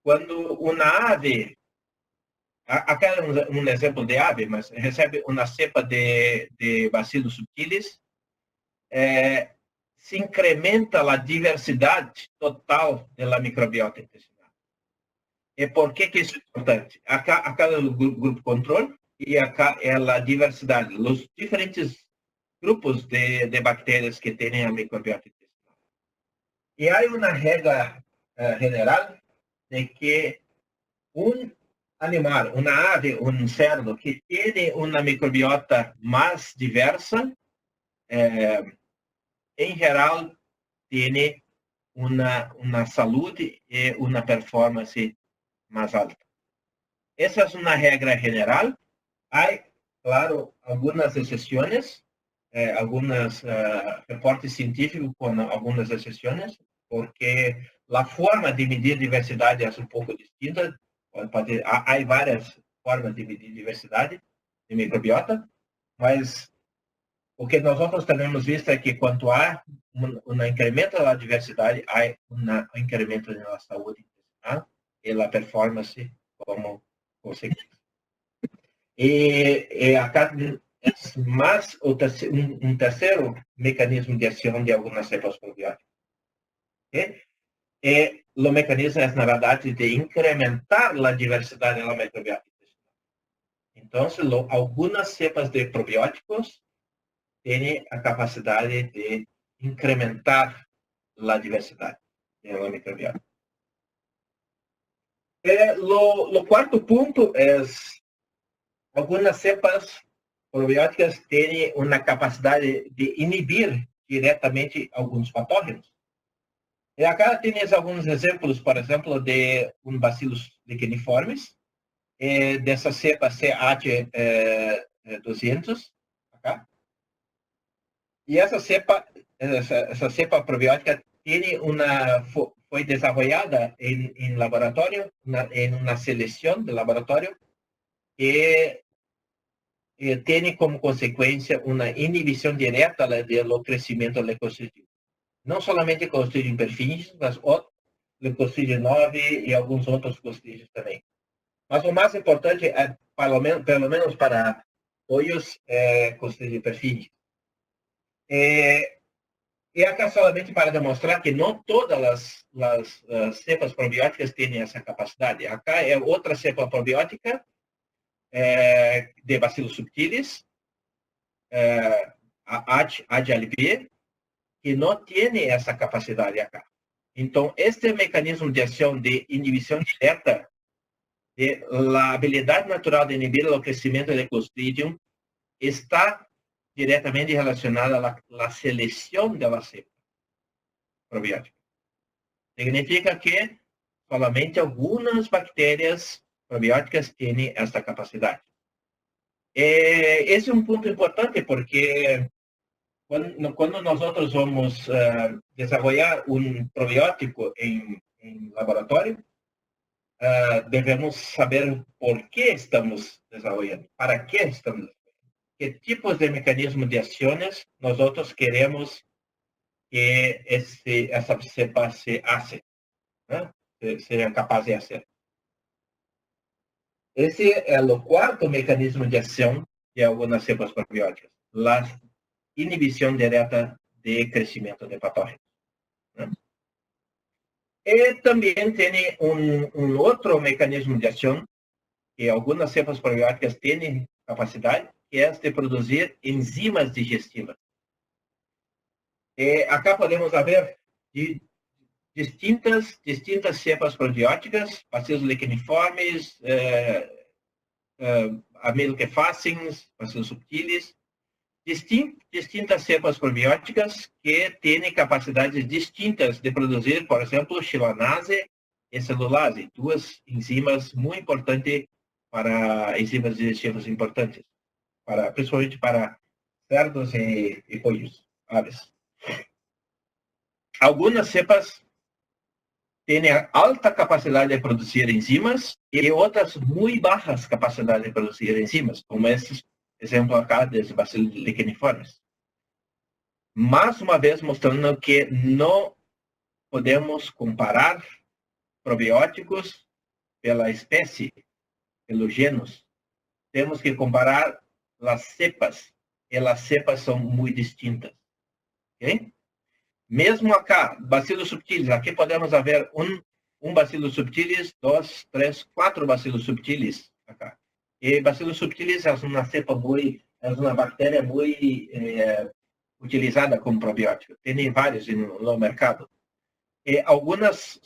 cuando una ave, acá es un ejemplo de ave, mas recibe una cepa de bacilos subtilis, se incrementa la diversidad total de la microbiota intestinal. ¿Y por qué que es importante? Acá es el grupo control y acá es la diversidad, los diferentes grupos de bacterias que tienen la microbiota intestinal. Y hay una regla general de que un animal, una ave, un cerdo que tiene una microbiota más diversa, en general tiene una salud y una performance más alta. Esa es una regla general. Hay, claro, algunas excepciones, algunos reportes científicos con algunas excepciones, porque la forma de medir diversidad es un poco distinta. Hay varias formas de medir diversidad de microbiota, mas o que nosotros tenemos visto es que cuando hay un incremento de la diversidad, hay un incremento en la salud intestinal y la performance como consecuencia. Y acá es más un tercero mecanismo de acción de algunas cepas probióticas. ¿Okay? Lo mecanismo es, na verdade, de incrementar a diversidade da microbiota. Então, algumas cepas de probióticos têm a capacidade de incrementar a diversidade da microbiota. O quarto ponto é algumas cepas probióticas têm uma capacidade de inibir diretamente alguns patógenos. E acá tienes alguns exemplos, por exemplo, de um Bacillus licheniformis, dessa cepa CH200, acá. E essa cepa probiótica foi desenvolvida em laboratório, em uma seleção de laboratório, e tem como consequência uma inibição direta do crescimento leucocítico. Não somente Clostridium perfringens, mas Leucocídio 9 e alguns outros clostrídeos também. Mas o mais importante é, pelo menos para olhos, Clostridium perfringens. E acá solamente para demonstrar que não todas as cepas probióticas têm essa capacidade. Acá é outra cepa probiótica de Bacillus subtilis, a HLB, que não tem essa capacidade acá. Então, este mecanismo de ação de inibição direta, a habilidade natural de inibir o crescimento de Clostridium, está diretamente relacionada à seleção da cepa probiótica. Significa que solamente algumas bactérias probióticas têm esta capacidade. Esse é um ponto importante porque quando nós vamos desenvolver um probiótico em laboratório, devemos saber por que estamos desenvolvendo, para que estamos desenvolvendo, que tipos de mecanismos de ações nós queremos que essa cepa se hace, né? Seja capaz de fazer. Esse é o quarto mecanismo de ação de algumas cepas probióticas, a inibição direta de crescimento de patógenos. Né? E também tem um outro mecanismo de ação que algumas cepas probióticas têm capacidade, que é de produzir enzimas digestivas. E acá podemos ver de distintas cepas probióticas, Bacillus licheniformis, Amilocefacins, Bacillus subtilis, distintas cepas probióticas que têm capacidades distintas de produzir, por exemplo, xilanase e celulase, duas enzimas muito importantes para enzimas digestivas importantes, principalmente para cerdos e pollos, aves. Algumas cepas têm alta capacidade de produzir enzimas e outras muito baixas capacidades de produzir enzimas, como esse exemplo acá dos Bacillus licheniformis. Mais uma vez mostrando que não podemos comparar probióticos pela espécie, pelo genus. Temos que comparar as cepas, e as cepas são muito distintas. Okay? Mesmo acá, Bacillus subtilis, aqui podemos ver um Bacillus subtilis, 2, 3, 4 Bacillus subtilis acá. E Bacillus subtilis é uma cepa é uma bactéria muito utilizada como probiótico. Tem vários no mercado. E algumas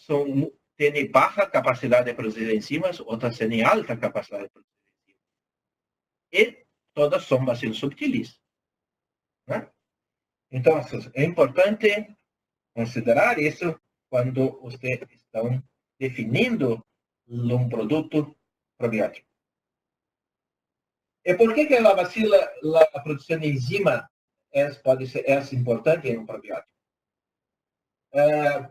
têm baixa capacidade de produzir enzimas, outras têm alta capacidade de produzir enzimas. E todas são Bacillus subtilis. Né? Então, é importante considerar isso quando vocês estão definindo um produto probiótico. E por que a produção de enzima pode ser importante em um probiótico?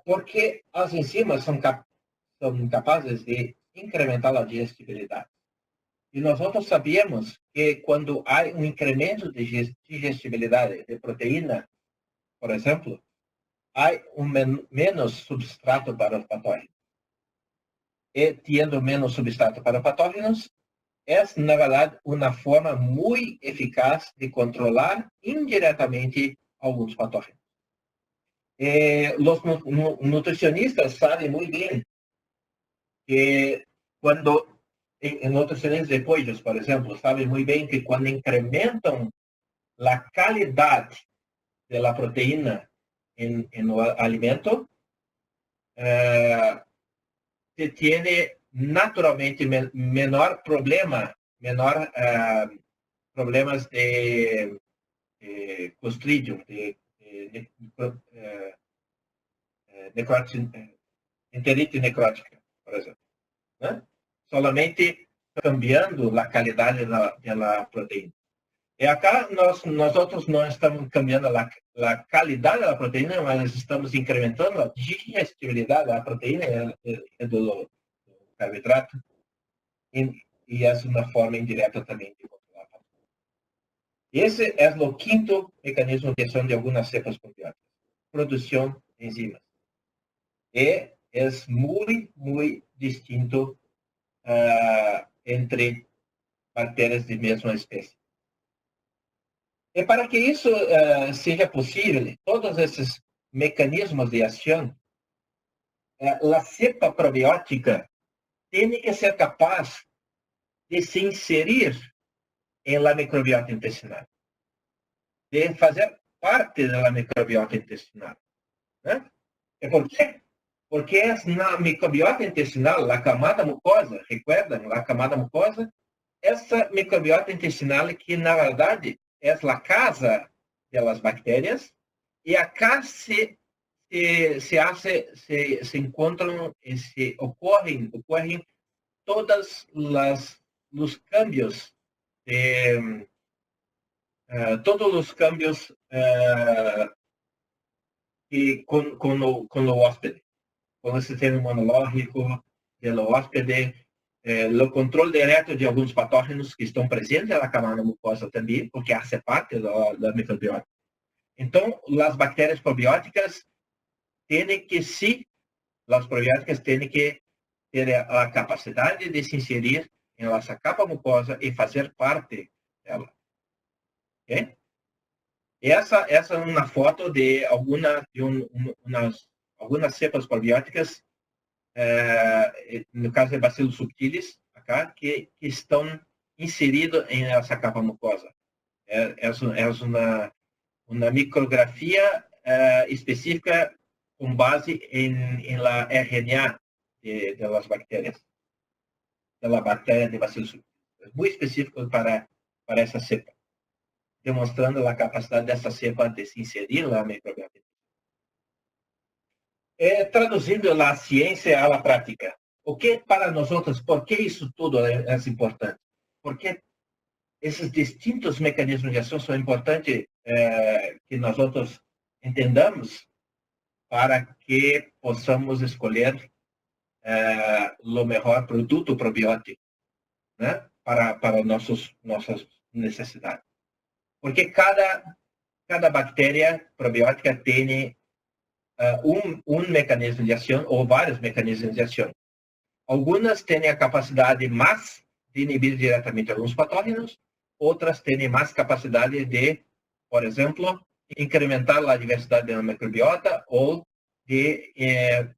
Porque as enzimas são capazes de incrementar a digestibilidade. E nós sabemos que quando há um incremento de digestibilidade de proteína, por exemplo, há menos substrato para os patógenos. e tendo menos substrato para patógenos, é, na verdade, uma forma muito eficaz de controlar indiretamente alguns patógenos. Os nutricionistas sabem muito bem que quando, em nutricionistas de pollos, por exemplo, sabem muito bem que quando incrementam a qualidade da proteína en el alimento, se tiene naturalmente menor problema, menor problemas de Clostridium, enterite necrótica, por exemplo. Né? Solamente cambiando a qualidade da proteína. E acá nós outros não estamos cambiando a qualidade da proteína, mas estamos incrementando a digestibilidade da proteína e do carboidrato, e essa é uma forma indireta também de controlar. Esse é o quinto mecanismo de ação de algumas cepas probióticas: produção de enzimas. E é muito distinto entre bactérias de mesma espécie. E para que isso seja possível, todos esses mecanismos de ação, a cepa probiótica tem que ser capaz de se inserir em la microbiota intestinal, de fazer parte da microbiota intestinal. Né? E por quê? Porque na microbiota intestinal, a camada mucosa, recuerdan, a camada mucosa, essa microbiota intestinal que, na verdade, é a casa das bactérias, e acá se encontram, ocorrem todos os cambios todos os cambios com o hóspede, com o sistema imunológico do hóspede, o controle direto de alguns patógenos que estão presentes na camada mucosa também, porque faz parte da microbiota. Então, as bactérias probióticas têm que, sim, as probióticas têm que ter a capacidade de se inserir em nossa capa mucosa e fazer parte dela. Okay? Essa é uma foto de algumas cepas probióticas, no caso de Bacillus subtilis, acá, que estão inseridos em essa capa mucosa. É uma micrografia específica com base em la RNA de las bactérias, da bactéria de Bacillus subtilis. É muito específico para essa cepa, demonstrando a capacidade dessa cepa de se inserir na microbiota. Traduzindo a ciência à prática, o que para nós outros, por que isso tudo é importante? Porque esses distintos mecanismos de ação são importantes que nós outros entendamos para que possamos escolher o melhor produto probiótico, né? para nossas necessidades. Porque cada bactéria probiótica tem um mecanismo de ação ou vários mecanismos de ação. Algumas têm a capacidade mais de inibir diretamente alguns patógenos, outras têm mais capacidade de, por exemplo, incrementar a diversidade da microbiota ou de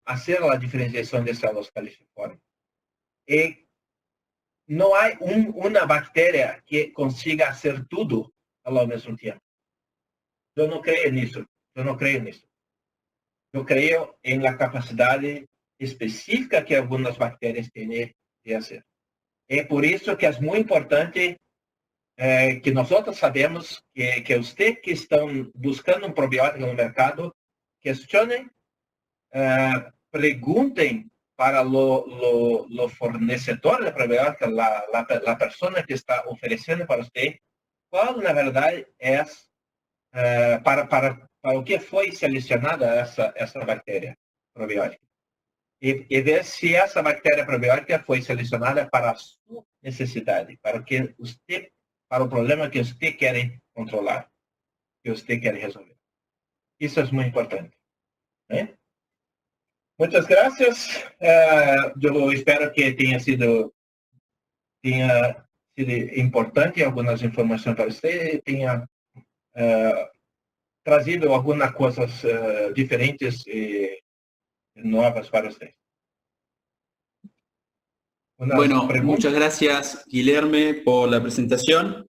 fazer a diferenciação de células caliciformes. E não há uma bactéria que consiga fazer tudo ao mesmo tempo. Eu não creio nisso. Eu creio em la capacidade específica que algumas bactérias têm de fazer. É por isso que é muito importante que nós outros sabemos que você que estão buscando um probiótico no mercado, questionem, perguntem para o fornecedor de probiótica, a pessoa que está oferecendo para você, qual na verdade é para o que foi selecionada essa bactéria probiótica. E ver se essa bactéria probiótica foi selecionada para a sua necessidade, para o problema que você quer controlar, que você quer resolver. Isso é muito importante. Né? Muchas gracias. Yo espero que tenha sido importante algumas informações para você, tenha trazido algumas coisas diferentes e novas para você. Umas Bueno, muchas perguntas? gracias, Guilherme, por la presentación.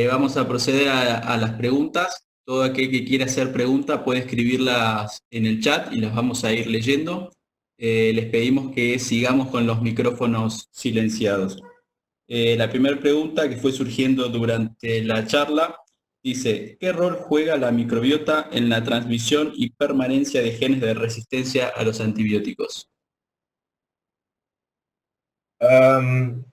Vamos a proceder a las preguntas. Todo aquel que quiera hacer pregunta puede escribirlas en el chat y las vamos a ir leyendo. Les pedimos que sigamos con los micrófonos silenciados. La primera pregunta que fue surgiendo durante la charla dice, ¿qué rol juega la microbiota en la transmisión y permanencia de genes de resistencia a los antibióticos? Um,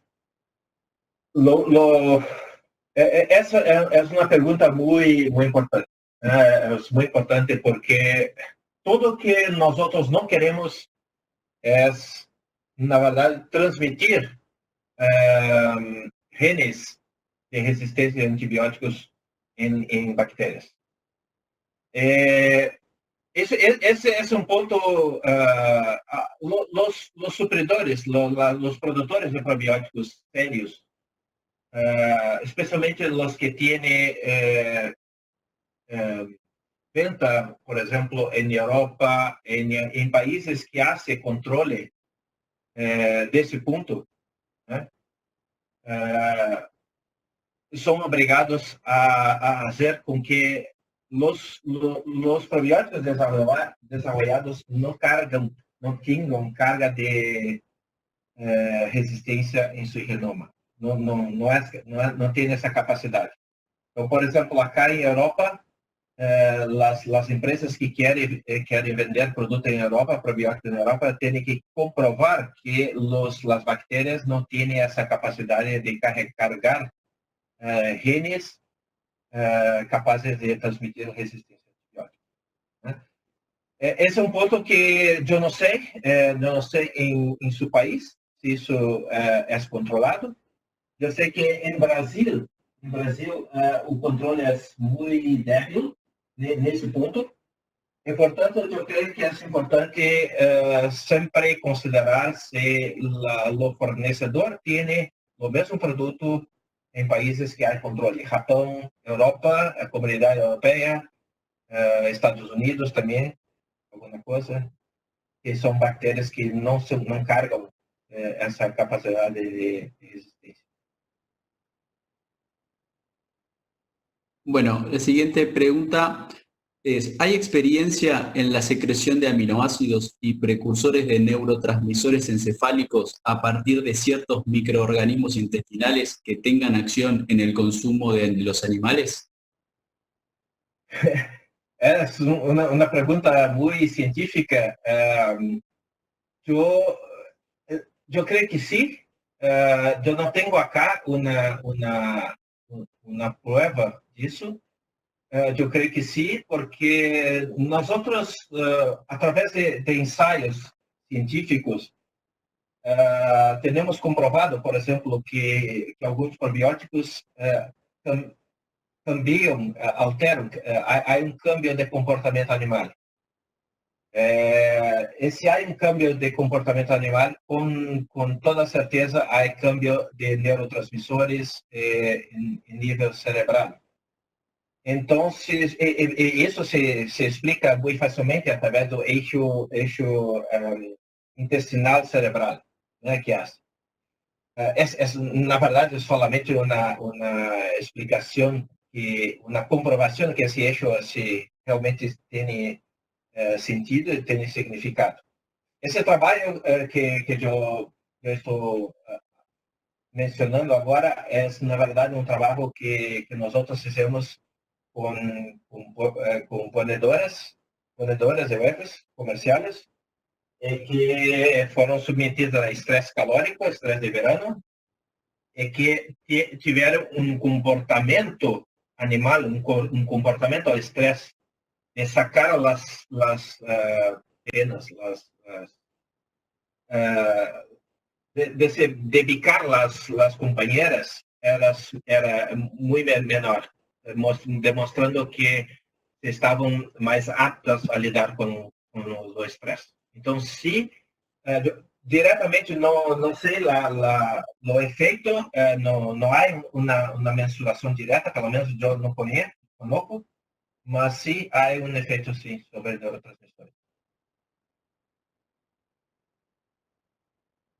essa é uma pergunta muito importante. É muito importante porque tudo que nós outros não queremos é, na verdade, transmitir genes de resistência a antibióticos em bactérias. Esse é um ponto. Los supridores, los produtores de probióticos sérios, especialmente los que tienen venta, por exemplo, em Europa, em países que hacen controle desse ponto, né? São obrigados a fazer com que los probióticos desarrollados não tenham carga de resistência em seu genoma. Não tem essa capacidade. Então, por exemplo, acá em Europa, las empresas que querem vender produto em Europa, probióticos na Europa, têm que comprovar que las bactérias não têm essa capacidade de carregar genes capazes de transmitir resistência antibiótica. Né? Esse é um ponto que eu não sei em seu país, se isso é controlado. Eu sei que em Brasil, o controle é muito débil nesse ponto. E, portanto, eu creio que é importante sempre considerar se o fornecedor tem o mesmo produto em países que há controle. Japão, Europa, a Comunidade Europeia, Estados Unidos também, alguma coisa, que são bactérias que não carregam essa capacidade de resistência. Bueno, la siguiente pregunta es, ¿hay experiencia en la secreción de aminoácidos y precursores de neurotransmisores encefálicos a partir de ciertos microorganismos intestinales que tengan acción en el consumo de los animales? É uma pergunta muito científica. Eu creio que sim. Eu não tenho acá uma prova disso. Eu creio que sim, porque nós outros, através de ensaios científicos, temos comprovado, por exemplo, que alguns probióticos também alteram, há cambio de comportamento animal. Se há cambio de comportamento animal, com toda certeza há cambio de neurotransmissores em nível cerebral. Então, isso se explica muito facilmente através do eixo intestinal cerebral, né, que há. Na verdade, é somente uma explicação, uma comprovação que esse eixo realmente tem sentido e tem significado. Esse trabalho que eu estou mencionando agora é, na verdade, um trabalho que nós fizemos com ponedoras de webs comerciais que foram submetidas a estresse calórico, estresse de verano, e que tiveram um comportamento animal, um comportamento ao estresse, de sacar as penas, de picar as companheiras, era muito menor, demonstrando que estavam mais aptas a lidar com o estresse. Então, sim, diretamente não sei o efeito, não há uma mensuração direta, pelo menos eu não conheço, mas sim há um efeito sim sobre neurotransmissores.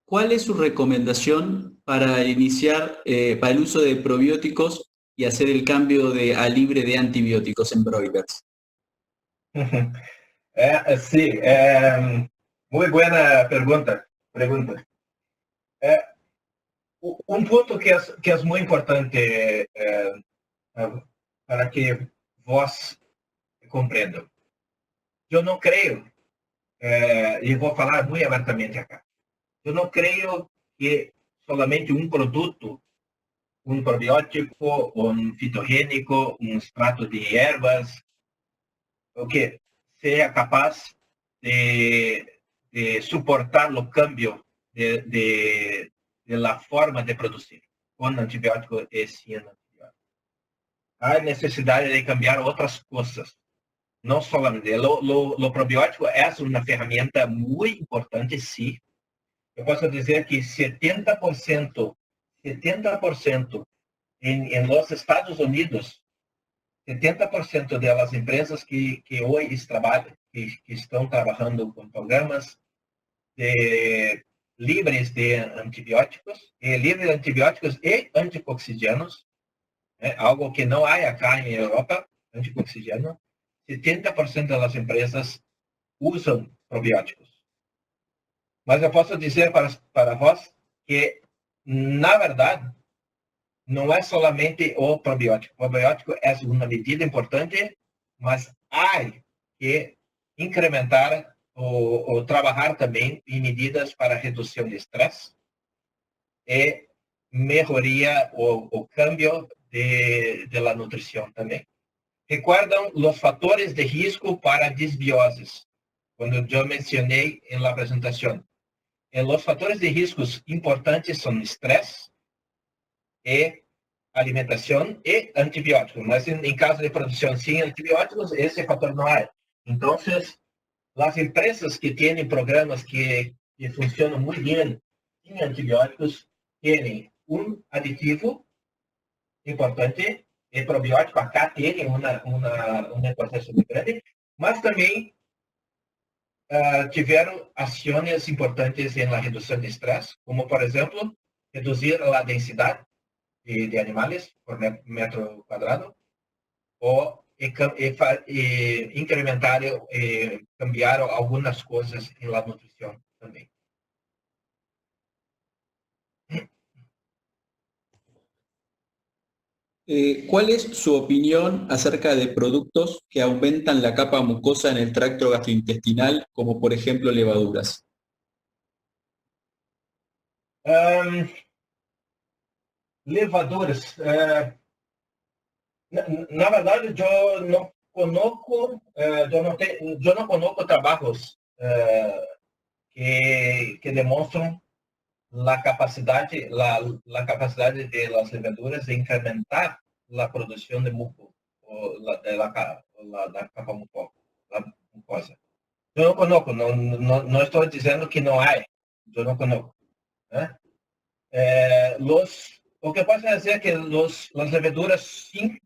¿Cuál es su recomendación para iniciar para el uso de probióticos y hacer el cambio a libre de antibióticos en broilers? Sim, muito boa pergunta. Um ponto que é muito importante para que vós compreendam. Eu não creio, e vou falar muito abertamente aqui, eu não creio que solamente um produto, um probiótico, um fitogênico, um extrato de ervas, o que seja capaz de suportar o câmbio de la forma de produzir com antibiótico e sem antibiótico. Há necessidade de cambiar outras coisas. Não solamente. O probiótico é uma ferramenta muito importante, sim. Eu posso dizer que 70% em los Estados Unidos, 70% das empresas que hoje trabalham, que estão trabalhando com programas livres de antibióticos, e anticoxigenos, algo que não há acá em Europa, anticoxigeno, 70% das empresas usam probióticos. Mas eu posso dizer para vós que, na verdade, não é somente o probiótico. O probiótico é uma medida importante, mas há que incrementar ou trabalhar também em medidas para redução de estresse e melhoria o cambio de la nutrição também. Recuerdan os fatores de risco para desbioses, quando eu mencionei na apresentação. Os fatores de riscos importantes são estresse e alimentação e antibióticos, mas em caso de produção sem antibióticos, esse fator não há. Então, as empresas que têm programas que funcionam muito bem sem antibióticos têm um aditivo importante, e probiótico acá tem uma importância muito grande, mas também tiveram ações importantes na redução de estresse, como, por exemplo, reduzir a densidade de animais por metro quadrado, ou incrementar e cambiar algumas coisas na nutrição também. ¿Cuál es su opinión acerca de productos que aumentan la capa mucosa en el tracto gastrointestinal, como por ejemplo levaduras? Levaduras. Na verdade, eu não conozco, eu não conozco trabalhos que demonstram a capacidade de las levaduras de incrementar a produção de muco, da capa mucosa. Eu não conozco, não estou dizendo que não há, eu não conozco. Né? O que posso dizer é que as levaduras, sim,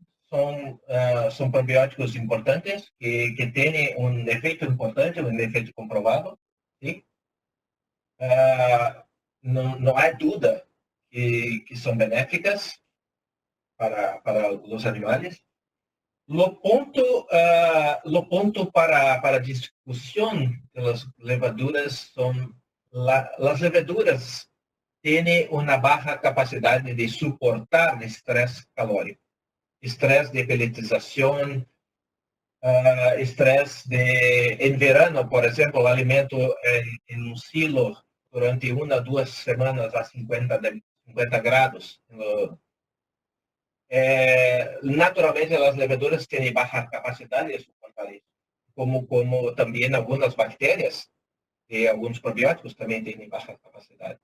são probióticos importantes, que têm um efeito importante, um efeito comprovado. Sim? Não há dúvida que são benéficas para os animais. O ponto para discussão das levaduras são as levaduras têm uma baixa capacidade de suportar estresse calórico, estresse de peletização, estresse em verano, por exemplo, o alimento em um silo durante 1 a 2 semanas a 50 graus. Naturalmente, as levaduras têm baixa capacidade de suportar isso, como também algumas bactérias e alguns probióticos também têm baixa capacidade.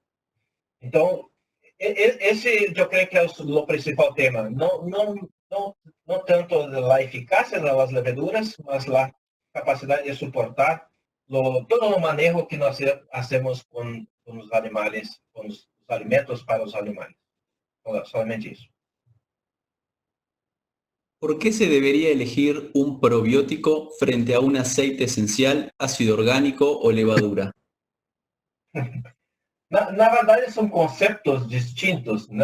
Então, esse eu creio que é o principal tema. Não tanto a eficácia das levaduras, mas a capacidade de suportar todo o manejo que nós hacemos com os animais, com os alimentos para os animais. Solamente isso. ¿Por qué se debería elegir un probiótico frente a un aceite esencial, ácido orgánico o levadura? Na verdade, são conceitos distintos, né?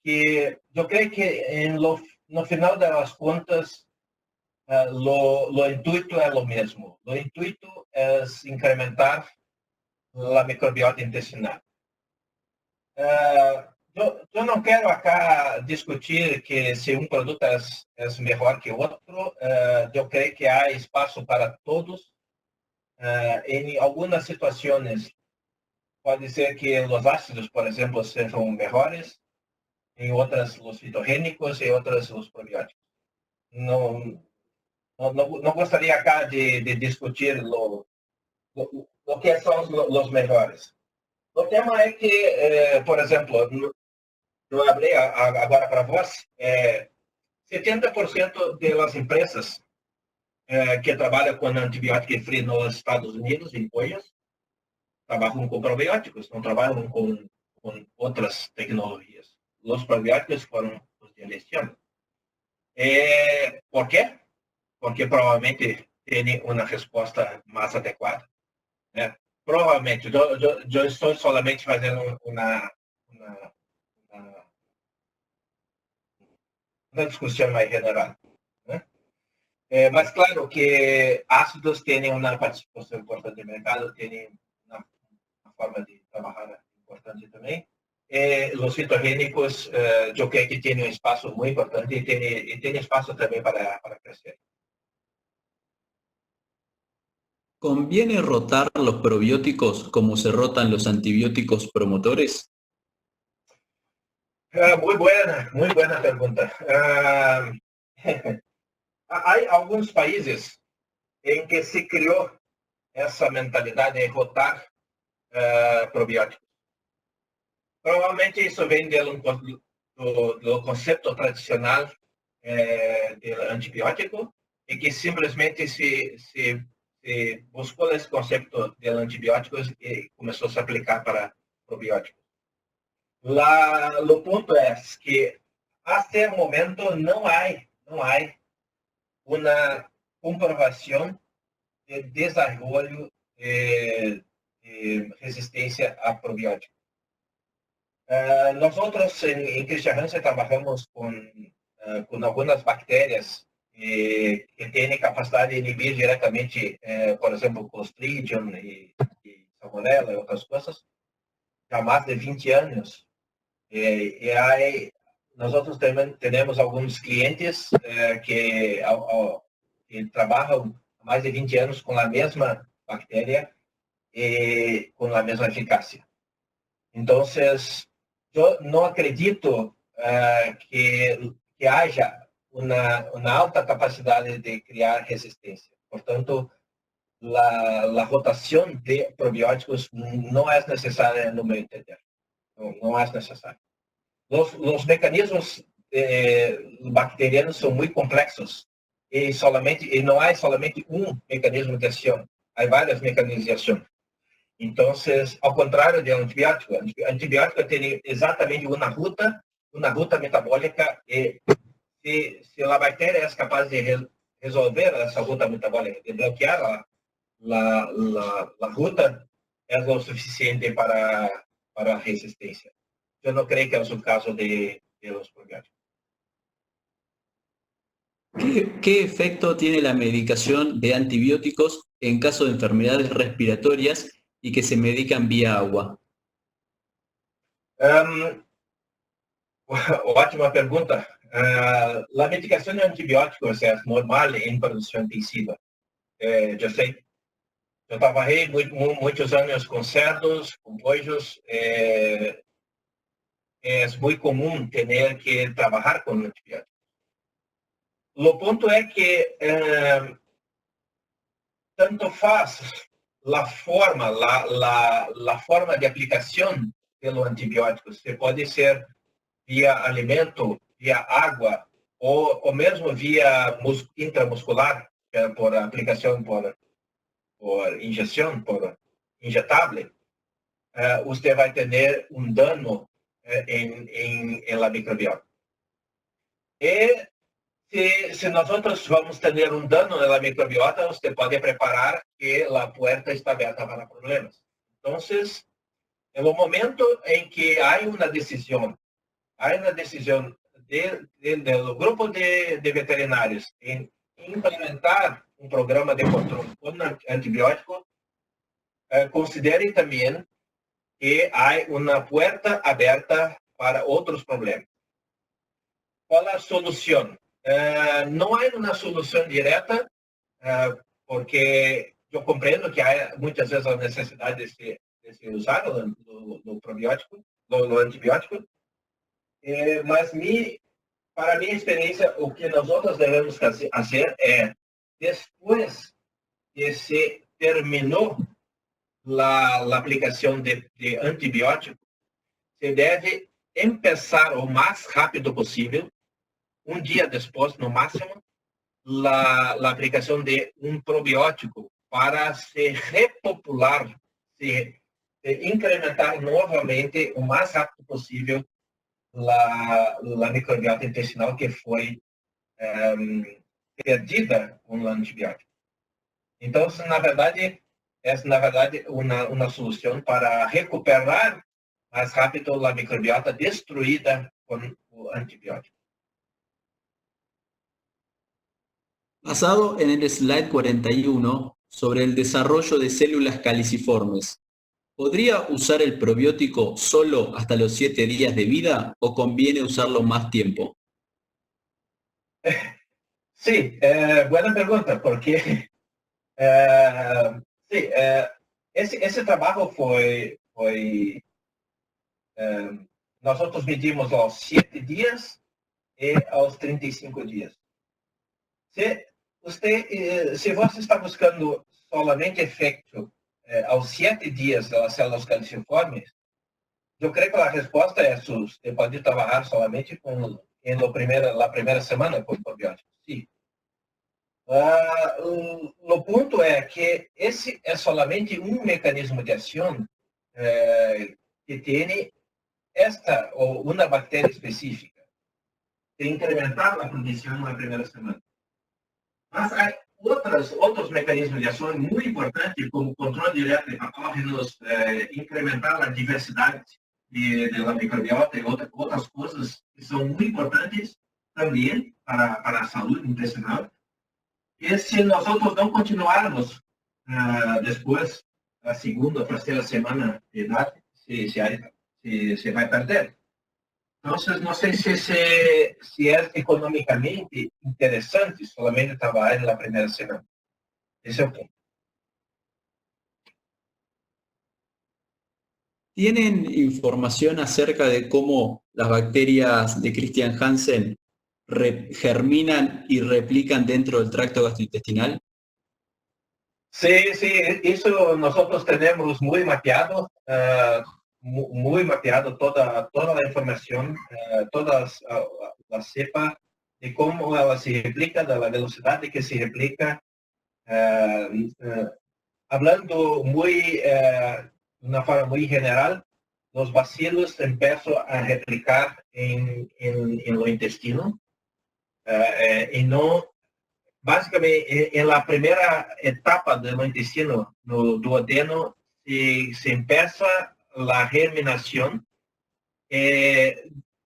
Que eu creio que no final das contas, lo intuito é o mesmo. O intuito é incrementar a microbiota intestinal. Eu não quero acá discutir que se um produto é melhor que outro. Eu creio que há espaço para todos. Em algumas situações, pode ser que os ácidos, por exemplo, sejam melhores, em outras os fitogênicos e outras os probióticos. Não gostaria acá de discutir o que são os melhores. O tema é que, por exemplo, eu abri agora para vós, 70% das empresas que trabalham com antibiótico free nos Estados Unidos, em pollos, trabalham com probióticos, não trabalham com outras tecnologias. Os probióticos foram os de eleição. Por quê? Porque provavelmente tem uma resposta mais adequada. Provavelmente. Eu estou solamente fazendo uma discussão mais general. Mas claro que ácidos têm uma participação importante no mercado, têm uma forma de trabalhar importante também. Os fitogênicos, eu creio que têm um espaço muito importante e tem espaço também para crescer. ¿Conviene rotar los probióticos como se rotan los antibióticos promotores? Muy buena pergunta. Há alguns países em que se criou essa mentalidade de rotar probióticos. Provavelmente isso vem do conceito tradicional do antibiótico e que simplesmente se buscou esse conceito de antibióticos e começou a se aplicar para probióticos. O ponto é que até o momento não há uma comprovação de desenvolvimento de resistência a probióticos. Nós em Christian Hansen trabalhamos com algumas bactérias que têm capacidade de inibir diretamente, por exemplo, Clostridium e Salmonella e outras coisas, há mais de 20 anos. E aí, nós também temos alguns clientes que trabalham há mais de 20 anos com a mesma bactéria e com a mesma eficácia. Então, eu não acredito que haja uma alta capacidade de criar resistência. Portanto, a rotação de probióticos não é necessária no meu entender. Não é necessário. Os mecanismos bacterianos são muito complexos e não há solamente um mecanismo de ação, há vários mecanismos de ação. Então, ao contrário do antibiótico, antibiótico tem exatamente uma ruta metabólica e se a bactéria é capaz de resolver essa ruta metabólica, de bloquear a ruta, é o suficiente para a resistência. Eu não creio que é o caso de los probióticos. ¿Qué efecto tiene la medicación de antibióticos en caso de enfermedades respiratorias y que se medican vía agua? Ótima pergunta. A medicação de antibióticos é normal em produção intensiva. Eu sei. Eu trabalhei muitos anos com cerdos, com pollos. É muito comum ter que trabalhar com antibióticos. O ponto é que tanto faz a forma de aplicação do antibiótico. Se pode ser via alimento, via água, ou mesmo via intramuscular, por aplicação por inyección, por inyectable, usted va a tener un daño en la microbiota. Si nosotros vamos a tener un daño en la microbiota, usted puede preparar que la puerta está abierta para problemas. Entonces, en el momento en que hay una decisión del grupo de veterinarios en implementar un programa de control con antibiótico, considere también que hay una puerta abierta para otros problemas. ¿Cuál es la solución? No hay una solución directa, porque yo comprendo que hay muchas veces la necesidad de se usar lo probiótico, lo antibiótico, mas para mi experiencia, lo que nosotros debemos hacer es, después que se terminó la aplicación de antibiótico, se debe empezar o más rápido posible, un día después, no máximo, la aplicación de un probiótico para se repopular, se incrementar nuevamente o más rápido posible la microbiota intestinal que foi perdida com o antibiótico. Então, essa na verdade uma solução para recuperar mais rápido a microbiota destruída com o antibiótico. Basado en el slide 41 sobre el desarrollo de células caliciformes, ¿podría usar el probiótico solo hasta los 7 días de vida o conviene usarlo más tiempo? Sí, buena pregunta, porque sí, ese trabajo fue nosotros medimos aos 7 días e aos 35 días. Se você está buscando solamente efeito aos 7 dias das células caliciformes, eu creio que a resposta é você pode trabalhar solamente na primeira semana com probióticos. Sim. O ponto é que esse é solamente um mecanismo de ação que tem esta ou uma bactéria específica de incrementar a produção na primeira semana. Mas há outros mecanismos de ação muito importantes, como controle direto de patógenos, incrementar a diversidade da microbiota e outras coisas que são muito importantes também para a saúde intestinal. E se nós não continuarmos depois, a segunda, terceira semana de idade, se vai perder. Então, não sei se é economicamente interessante solamente trabalhar na primeira semana. Esse é o ponto. ¿Tienen información acerca de cómo las bacterias de Christian Hansen germinan y replican dentro del tracto gastrointestinal? Sí, eso nosotros tenemos muy mapeado toda la información, todas la cepa de cómo ela se replica, de la velocidad de que se replica. Hablando de una forma muy general, los bacilos empiezan a replicar en lo intestino y no, básicamente en la primera etapa del intestino, no duodeno, se empieza la germinación.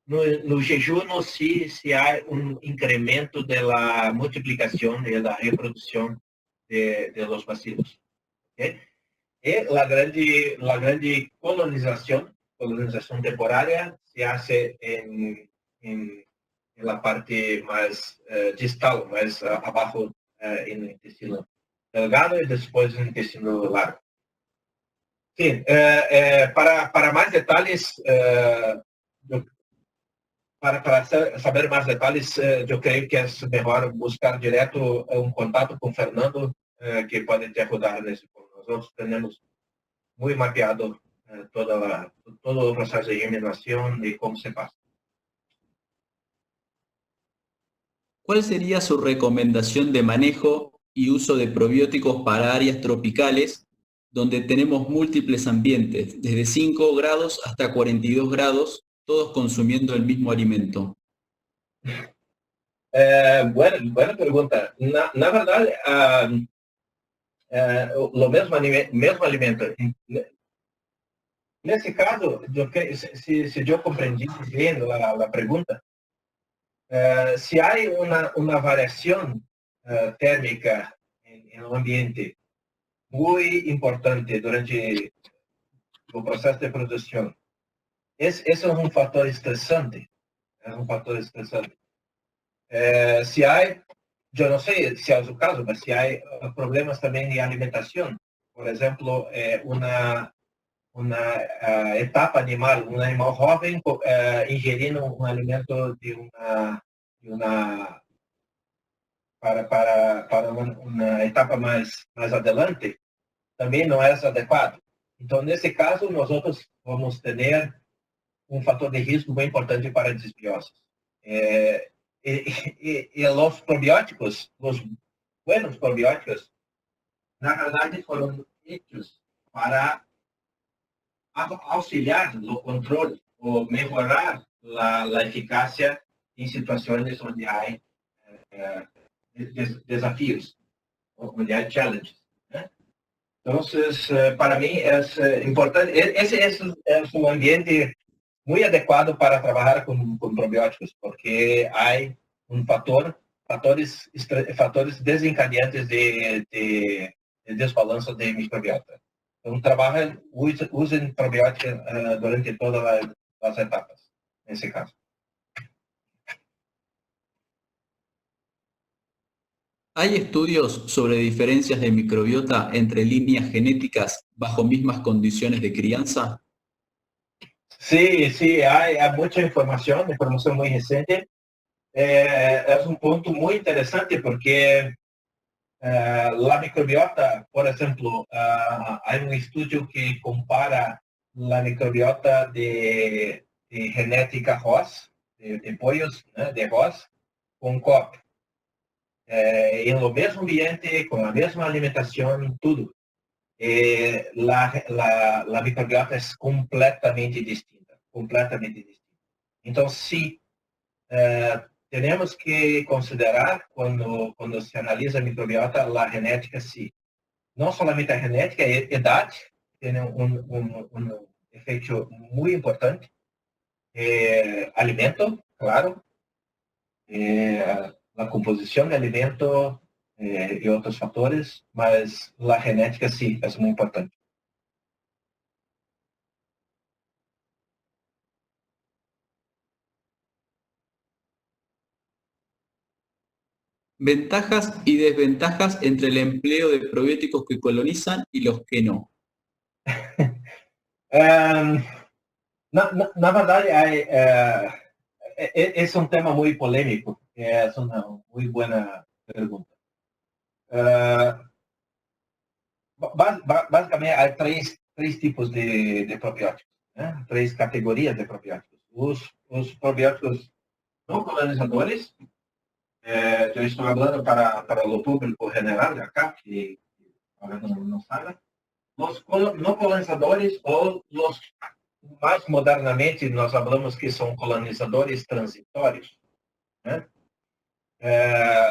No jejum, se há incremento da multiplicação e da reprodução de los bacilos. ¿Okay? E a grande colonização temporária se hace em la parte mais distal, mais abaixo no intestino delgado e depois no intestino largo. Sim, para mais detalhes, para saber mais detalhes, eu creio que é melhor buscar direto contato com Fernando, que pode te ajudar nesse ponto. Nós temos muito mapeado todo o processo de germinação e como se pasa. ¿Cuál sería su recomendación de manejo y uso de probióticos para áreas tropicales, donde tenemos múltiples ambientes, desde 5 grados hasta 42 grados, todos consumiendo el mismo alimento? Buena pregunta. Na verdade, o mesmo alimento. Nesse caso, se eu compreendi bem a pergunta, se há uma variação térmica no ambiente muito importante durante o processo de produção, esse é um fator estressante. É um fator estressante. Se há, eu não sei se é o caso, mas se há problemas também de alimentação, por exemplo, uma etapa animal, um animal jovem ingerindo um alimento para uma etapa mais adelante, também não é adequado. Então, nesse caso, nós vamos ter um fator de risco bem importante para a desbiose. E os probióticos, os buenos probióticos, na verdade, foram feitos para auxiliar no controle ou melhorar a eficácia em situações onde há desafios, onde há challenges. Né? Então, para mim, é importante. Esse é um ambiente muito adequado para trabalhar com probióticos, porque há fatores desencadeantes de desbalanço de microbiota. Então, usem probiótica durante todas as etapas, nesse caso. ¿Hay estudios sobre diferencias de microbiota entre líneas genéticas bajo mismas condiciones de crianza? Sí, hay mucha información muy reciente. Es un punto muy interesante porque la microbiota, por ejemplo, hay un estudio que compara la microbiota de genética Ross, de pollos, ¿no? De Ross, con COP. En el mismo ambiente, con la misma alimentación, todo. La microbiota es completamente distinta. Entonces, sí, tenemos que considerar cuando se analiza a microbiota, la genética, sí. No solamente la genética, edad tiene un efecto muy importante. Alimento, claro. La composición de alimento y otros factores, mas la genética sí, es muy importante. Ventajas y desventajas entre el empleo de probióticos que colonizan y los que no. Na verdade, esse é um tema muito polêmico. É uma muito boa pergunta. Basicamente, há três tipos de probióticos, né? 3 categorias de probióticos. Os probióticos não colonizadores, eu estou falando para o público general de acá, que talvez não saiba. Os não colonizadores ou os mais modernamente nós falamos que são colonizadores transitórios. Né?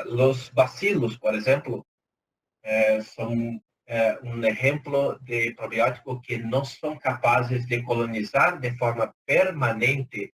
Os bacilos, por exemplo, são um exemplo de probiótico que não são capazes de colonizar de forma permanente